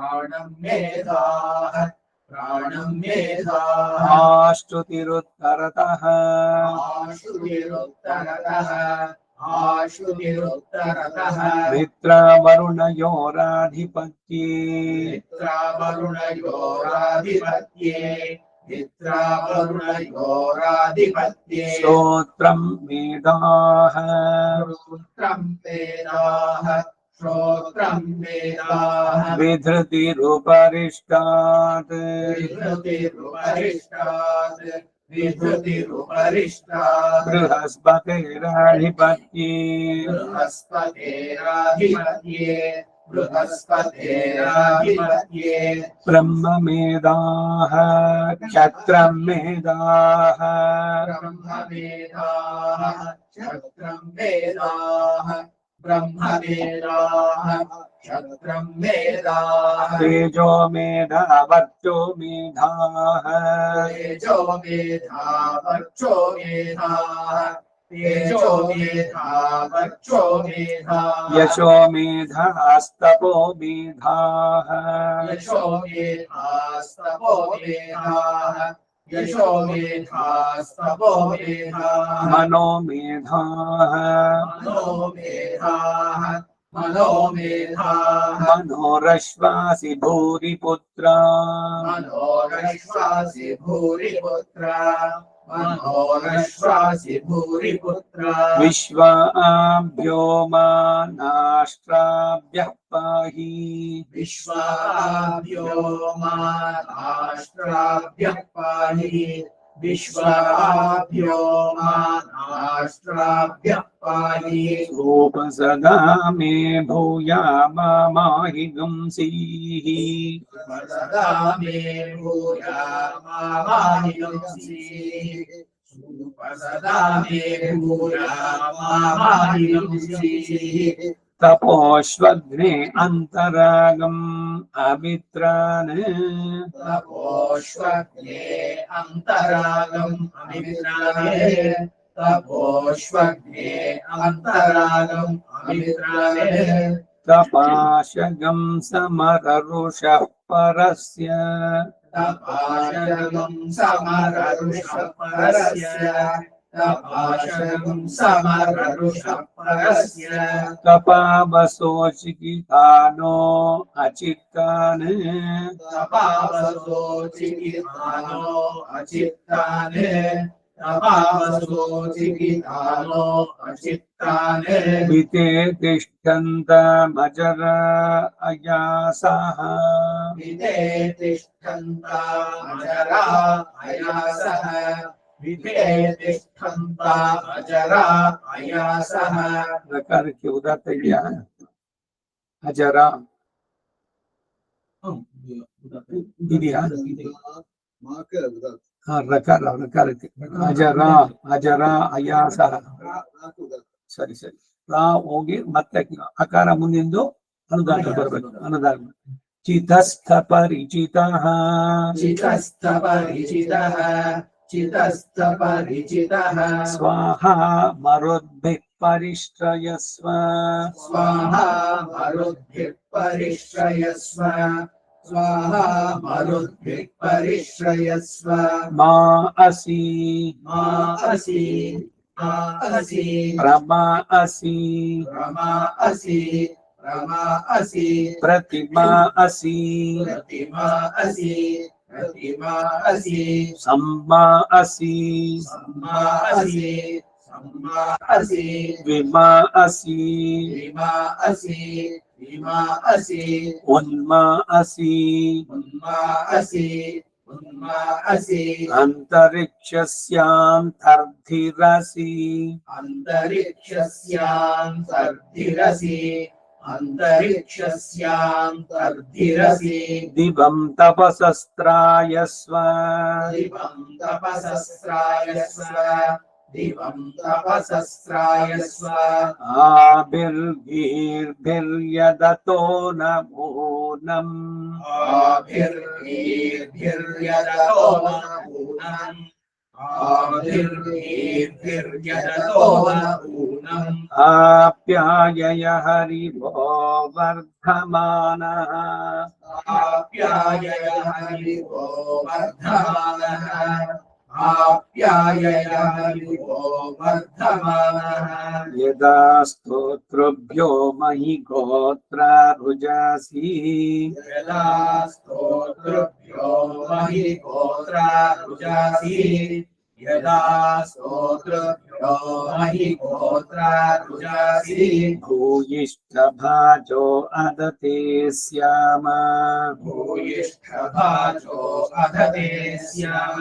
प्राणं मेधाः प्राणं मेधाः आश्रुतिरुत्तरतः आश्रुतिरुत्तरतः आश्रुतिरुत्तरतः मित्रावरुणयोराधिपत्ये मित्रावरुणयोराधिपत्ये मित्रावरुणयोराधिपत्ये श्रोत्रं मेधाः श्रोत्रं वेदाः श्रोत्रं वेदाः विधृतिरुपरिष्टात् विधृतिरुपरिष्टात् विधृतिरुपरिष्टात् बृहस्पतिराधिपत्ये बृहस्पतेराधिपत्ये बृहस्पतेराधिपत्ये ब्रह्ममेधाः क्षत्रं मेधाः ब्रह्मवेदाः क्षत्रं वेदाः ब्रह्मवेदाः क्षत्रं वेदाः तेजो मेधा वर्चो मेधाः तेजो मेधा वर्चो मेधाः तेजो मेधा वर्चो मेधाः यशो मेधास्तपो मेधाः यशो मेधास्तपो मेधाः यशो मेधास्तपो मेधाः मनो मेधाः मनो मेधाः मनो मेधाः मनोरश्वासि भूरिपुत्रा मनोरश्वासि भूरिपुत्रा मनोरश्वासि भूरिपुत्रा विश्वाभ्योमानाष्ट्राभ्यः पाहि विश्वाभ्योमानाष्ट्राभ्यः पाहि विश्वाभ्योमानाष्ट्राभ्यः पाहि सोपसदा मे भूयामाहि गुंसीः सदा मे भूयामाहिंसीः सदा मे भूयामाहिंसीः तपोष्वग्ने अन्तरागम् अमित्रान् तपोष्वग्ने अन्तरागम् अमित्राणे तपोष्वग्ने अन्तरागम् अमित्राणे तपाशगं समररुषः परस्य तपाशगं समररुषः परस्य तपाशगं समररुषः परस्य तपावसोचिकितानो अचित्तान् तपावसो चिकितानो अचित्ताने तपावसो चिकितानो अचित्ताने विते तिष्ठन्तमजर अयासः विदे तिष्ठन्ता अजरा अयासः विदे तिष्ठन्ता अजरा अयासः रकार के उदात गया अजरा दीदी हाँ रकार के अजरा अजरा अयासः ಸರಿ ಸರಿ ರಾ ಹೋಗಿ ಮತ್ತೆ ಅಕಾರ ಮುಂದಿಂದು ಅನುದಾನ ಬರ್ಬೇಕು ಅನುದಾನ ಚಿತಸ್ಥ ಪರಿಚಿತಃ चितस्थ परिचितः चितस्थ परिचितः ಸ್ವಾಹಾ ಮರುದ್ಭಿಃ ಪರಿಶ್ರಯಸ್ವ स्वाहा मरुद्भिः परिश्रयस्व स्वाहा मरुद्भिः परिश्रयस्व ಮಾ ಅಸಿ मा असि मा असि ಪ್ರಮಾ ಅಸಿ रमा असि रमा असि ಪ್ರತಿಮಾ ಅಸಿ प्रतिमा असि प्रतिमा असि ಸಮ್ಮಾ ಅಸಿ सम्मा असि सम्मा असि ವಿಮಾ ಅಸಿ विमा असि विमा असि ಉನ್ಮಾ ಅಸಿ उन्मा असि उन्मा असि ಅಂತರಿಕ್ಷಸ್ಯಾಂತರ್ಧಿರಸಿ अन्तरिक्षस्यान्तर्धिरसि अन्तरिक्षस्यान्तर्धिरसि दिवं तपसस्त्रायस्व दिवं तपसस्रायस्व दिवं तपसस्रायस्व आभिर्भिर्भिर्यदतो नमूनम् आभिर्भिर्यदतो नूनम् आभिर्भिर्यदतो नूनम् आप्यायय हरिभो वर्धमानः आप्यायय हरिभो वर्धमानः आप्यायय हरिभो वर्धमानः यदा स्तोत्रभ्यो महि गोत्रा रुजासि यदा स्तोत्रभ्यो महि गोत्रा रुजासि यदा स्तोत्रभ्यो महि गोत्रा रुजासि भूयिष्ठभाजो अदते स्याम भूयिष्ठभाजो अधते स्याम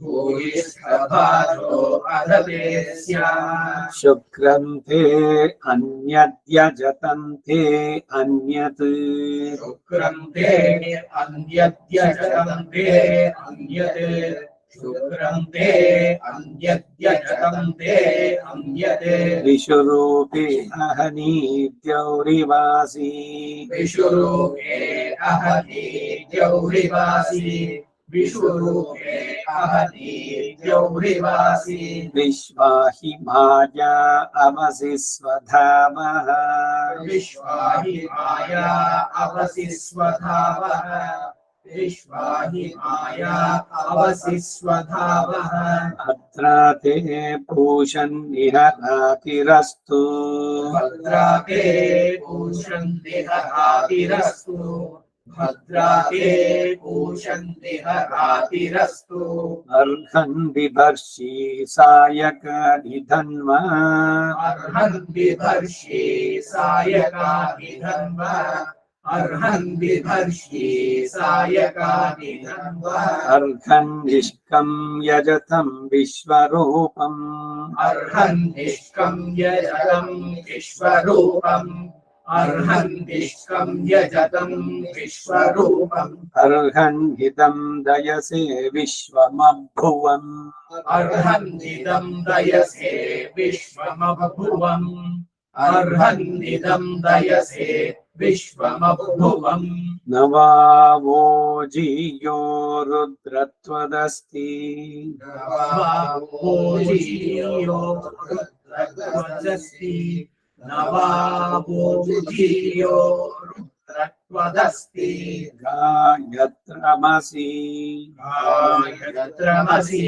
भूयिष्ठभाजो अधते स्याम शुक्रन्ते अन्यद्यजतन्ते अन्यत् शुक्रन्ते अन्यद्यजतन्ते अन्यत् शुक्रन्ते अन्यद्यजतन्ते अन्यत् विषुरूपे अहनीद्यौरिवासी विषुरूपे अहनि द्यौरिवासी विषुरूपे अहनि द्यौरिवासी विश्वाहि माया अवसि स्वधामः विश्वाहि माया अवसि स्वधावः विश्वा हि माया अवसि स्वधावः भद्रा ते पूषन्निह रातिरस्तु भद्रा ते पूषन्तिह रातिरस्तु भद्रा ते पूषन्तिह रातिरस्तु अर्हन् बिभर्षि सायक निधन्वा अर्हन् बिभर्षि सायकानिधन्व अर्हन् बिभर्षि सायकानिधन्व अर्हन् निष्कं यजतं विश्वरूपम् अर्हन् निष्कं यजतं विश्वरूपम् अर्हन् निष्कं यजतं विश्वरूपम् अर्हन् हितं दयसे विश्वमभुवम् अर्हन् इदं दयसे विश्वमभुवम् अर्हन् इदं दयसे विश्वमभुवम् न वावो जीयो रुद्रत्वदस्ति नवावोजीयो रुद्रत्वदस्ति नवावोजीयो रुद्रत्वदस्ति गायत्रमसि गायत्रमसि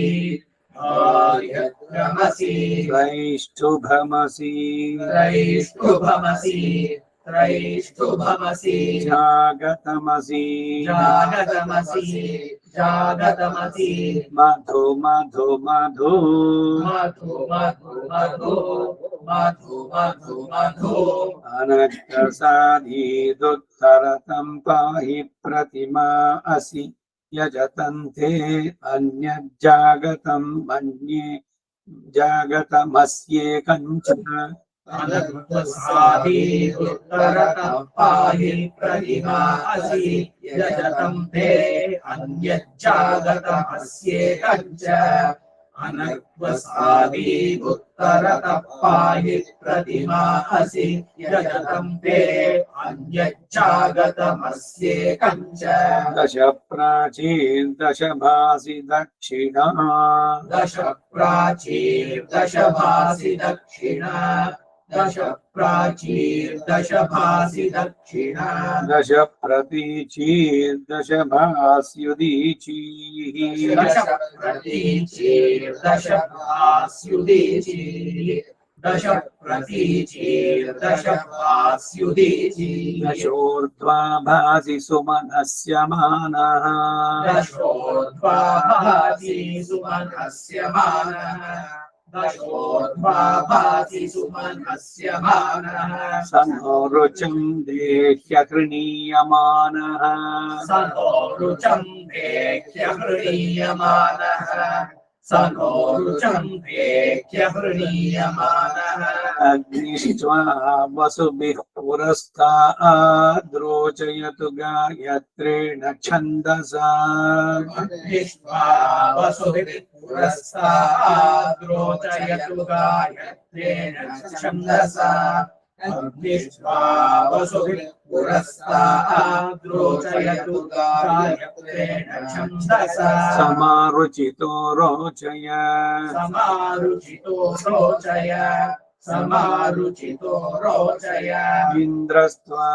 गायत्रमसि त्रैष्ठुभमसि त्रैष्ठुभमसि त्रैष्ठुभमसि जागतमसि जागतमसि जागतमसि मधु मधु मधु मधु मधु मधु मधु मधु मधु अनक्तसाधीदुत्तरतं पाहि प्रतिमा असि यजतन्ते अन्यज्जागतं मन्ये जागतमस्येकञ्चन अनग्रसादि उत्तरतः पाहि प्रतिमा असि यजतं ते अन्यज्जागतमस्येकञ्च अनग्रसादि उत्तरतः पाहि प्रतिमा असि यजतं ते अन्यज्जागतमस्येकञ्च दश प्राचीर्दश भासि दक्षिणा दश प्राचीर्दश भासि दक्षिणा दश प्राचीर्दश भासि दक्षिणा दश प्रतीचीर्दश भास्युदीचीः दश प्रतीचीर्दश भास्युदीचीः दश प्रतीचीर्दश भास्युदीचीः दशोर्ध्वा भासि सुमनस्य मानः दशोर्ध्वा भासि सुमनस्य मानः दशोर्ध्वा भासि सुमनस्य मानः सनो रुचं देह्यकृणीयमानः सनो रुचं देह्यहृणीयमानः सनो रुचं देह्यहृणीयमानः अग्निष्ट्वा वसुभिः पुरस्ताद्रोचयतु गायत्रेण छन्दसा अग्निष्ट्वा वसुभिः पुरस्ताद्रोचयतु गायत्रेण छन्दसा अग्निष्ट्वा वसुभिः पुरस्ताद्रोचयतु गायत्रेण छन्दसा समारुचितो रोचय समारुचितो रोचय समारुचितो रोचय इन्द्रस्त्वा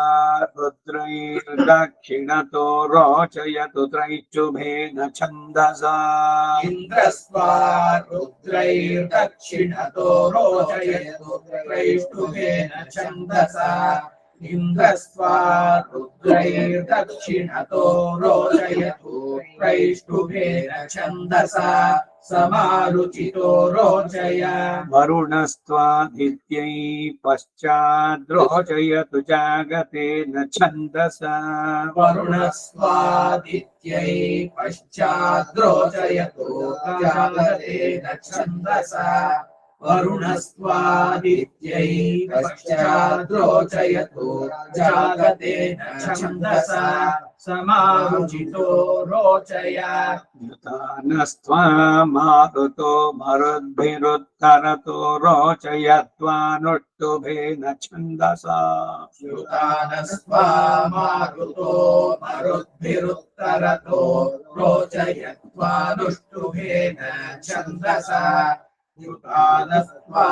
रुद्रैर्दक्षिणतो रोचयतु त्रैष्टुभेन छन्दसा इन्द्रस्त्वा रुद्रैर्दक्षिणतो रोचयतु त्रैष्टुभेन छन्दसा इन्द्रस्त्वा रुद्रैर्दक्षिणतो रोचयतु त्रैष्टुभेन छन्दसा समारुचितो रोचय वरुणस्त्वादित्यै पश्चाद्रोचयतु जागतेन छन्दसा वरुणस्त्वादित्यै पश्चाद्रोचयतु जागतेन छन्दसा वरुणस्त्वादित्यै पश्चाद्रोचयतु जागतेन छन्दसा समारुचितो रोचय युतानस्त्वा मारुतो मरुद्भिरुत्तरतो रोचयत्वानुष्टुभेन छन्दसा युतानस्त्वा मारुतो मरुद्भिरुत्तरतो रोचयत्वानुष्टुभेन छन्दसा युतानस्त्वा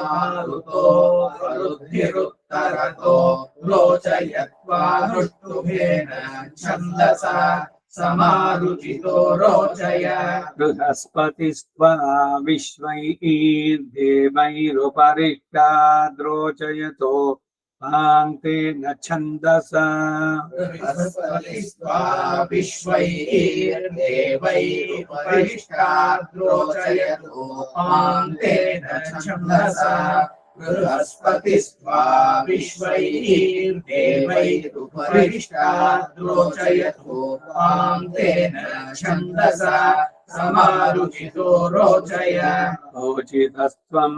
मारुतो मरुद्भिरुत्तरतो रोचयत्वानुष्टुभेन छन्दसा समारुचितो रोचय बृहस्पतिस्त्वा विश्वैर्देवैरुपरिष्टाद्रोचयतो पान्तेन छन्दसा बृहस्पतिस्त्वा विश्वैर्देवैरुपरिष्टाद्रोचयतो पान्तेन छन्दसा बृहस्पतिस्त्वा विश्वैर्देवैरुपरिष्टाद्रोचयतो पान्तेन छन्दसा समारुचितो रोचय ओचितस्त्वं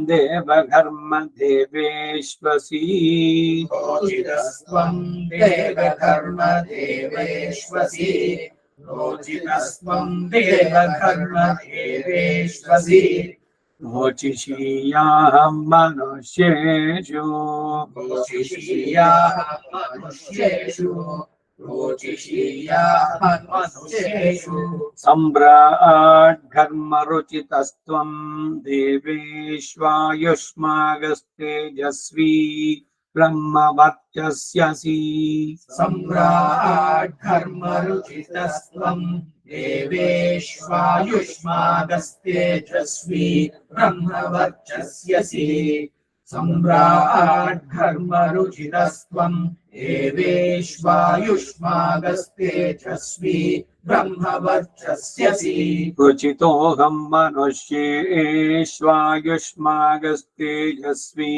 देवघर्म देवेश्वसी रोचितस्त्वं देवकर्म देवेश्वसि रोचितस्त्वं देवकर्म देवेश्वसि रोचिषीयाहं मनुष्येषु रोचिषीयाः मनुष्येषु रोचिषीयाः मनुष्येषु सम्राट् घर्मरुचितस्त्वं देवेष्वायुष्मागस्तेजस्वी ब्रह्मवर्चस्यसि सम्राट् कर्मरुचितस्त्वं देवेष्वायुष्मागस्तेजस्वी ब्रह्मवर्चस्यसि सम्राट् कर्मरुचितस्त्वं देवेष्वायुष्मागस्तेजस्वी ब्रह्मवर्चस्यसि रुचितोऽहं मनुष्येष्वायुष्मागस्तेजस्वी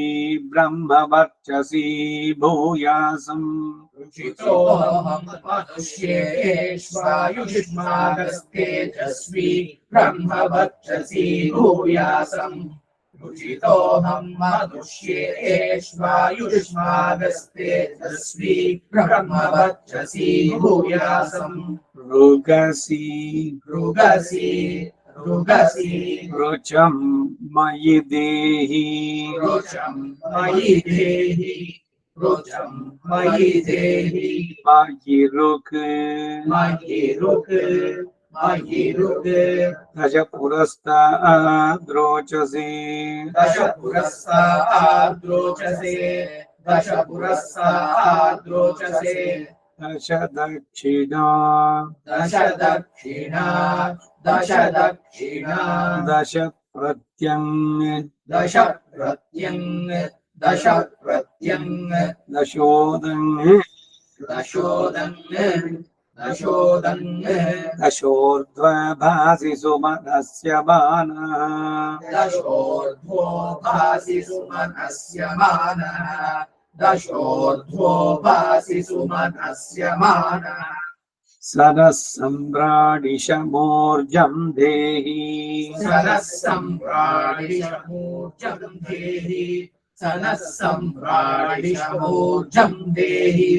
ब्रह्मवर्चसी भूयासम् रुचितोऽहं मनुष्येष्वायुष्मागस्तेजस्वी ब्रह्मवर्चसी भूयासम् रुचितोऽहं मनुष्येष्वायुष्मागस्तेजस्वी ब्रह्मवर्चसी भूयासम् रुगसि रुगसि रुगसि रुचं मयि देहि रुचं मयि देहि रुचं मयि देहि मयि रुक् मयि रुक् मयि रुक् दश पुरस्ताद्रोचसे दश पुरस्ताद्रोचसे दश पुरस्ताद्रोचसे दश दक्षिणा दश दक्षिणा दश दक्षिणा दश प्रत्यङ् दश प्रत्यङ् दश प्रत्यङ् दशोदङ् दशोदङ् दशोदङ् दशोर्ध्वभासि सुमनस्य बाणः दशोर्ध्वो भासि सुमनस्य मानः दशोर्ध्वो भासि सुमनस्य मानः सरः सम्राडिशमूर्जं देहि सनः सम्राडिशमूर्जं देहि सनः सम्राडिशमूर्जं देहि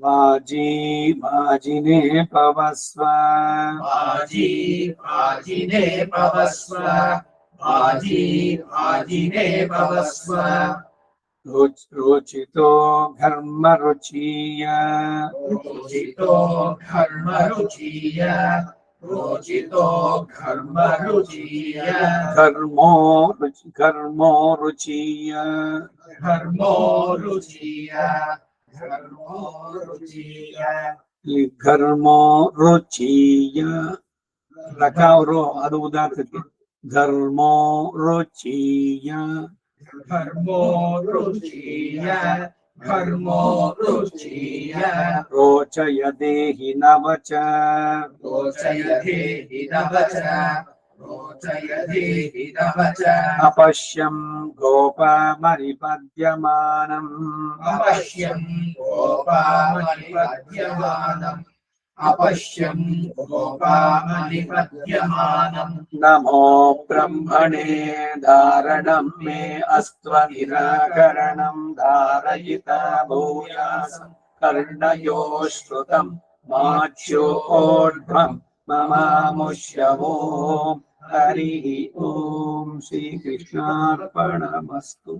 वाजिने पवस्व वाजिने पवस्व वाजिने पवस्व रुचितो घर्मरुचीय रोचितो घर्मरुचीय रोचितो घर्मरुचीय घर्मो रुचीय घर्मो रुचीय घर्मो रुचीय घर्मो रुचीय रकावरो ಅದು ಉದಾಹರಣೆ घर्मो रुचीय घर्मो रुचीय घर्मो रुचीय रोचय देहि नवच रोचय देहि नवच रोचय देहि नवच अपश्यं गोपमरिपद्यमानम् अपश्यं गोपामनिपद्यमानम् अपश्यं गोपामनिपद्यमानम् नमो ब्रह्मणे धारणं मे अस्त्वनिराकरणं धारयिता भूयासं कर्णयो श्रुतं माच्योढ्वं ममामुष्यवो हरिः ॐ श्रीकृष्णार्पणमस्तु।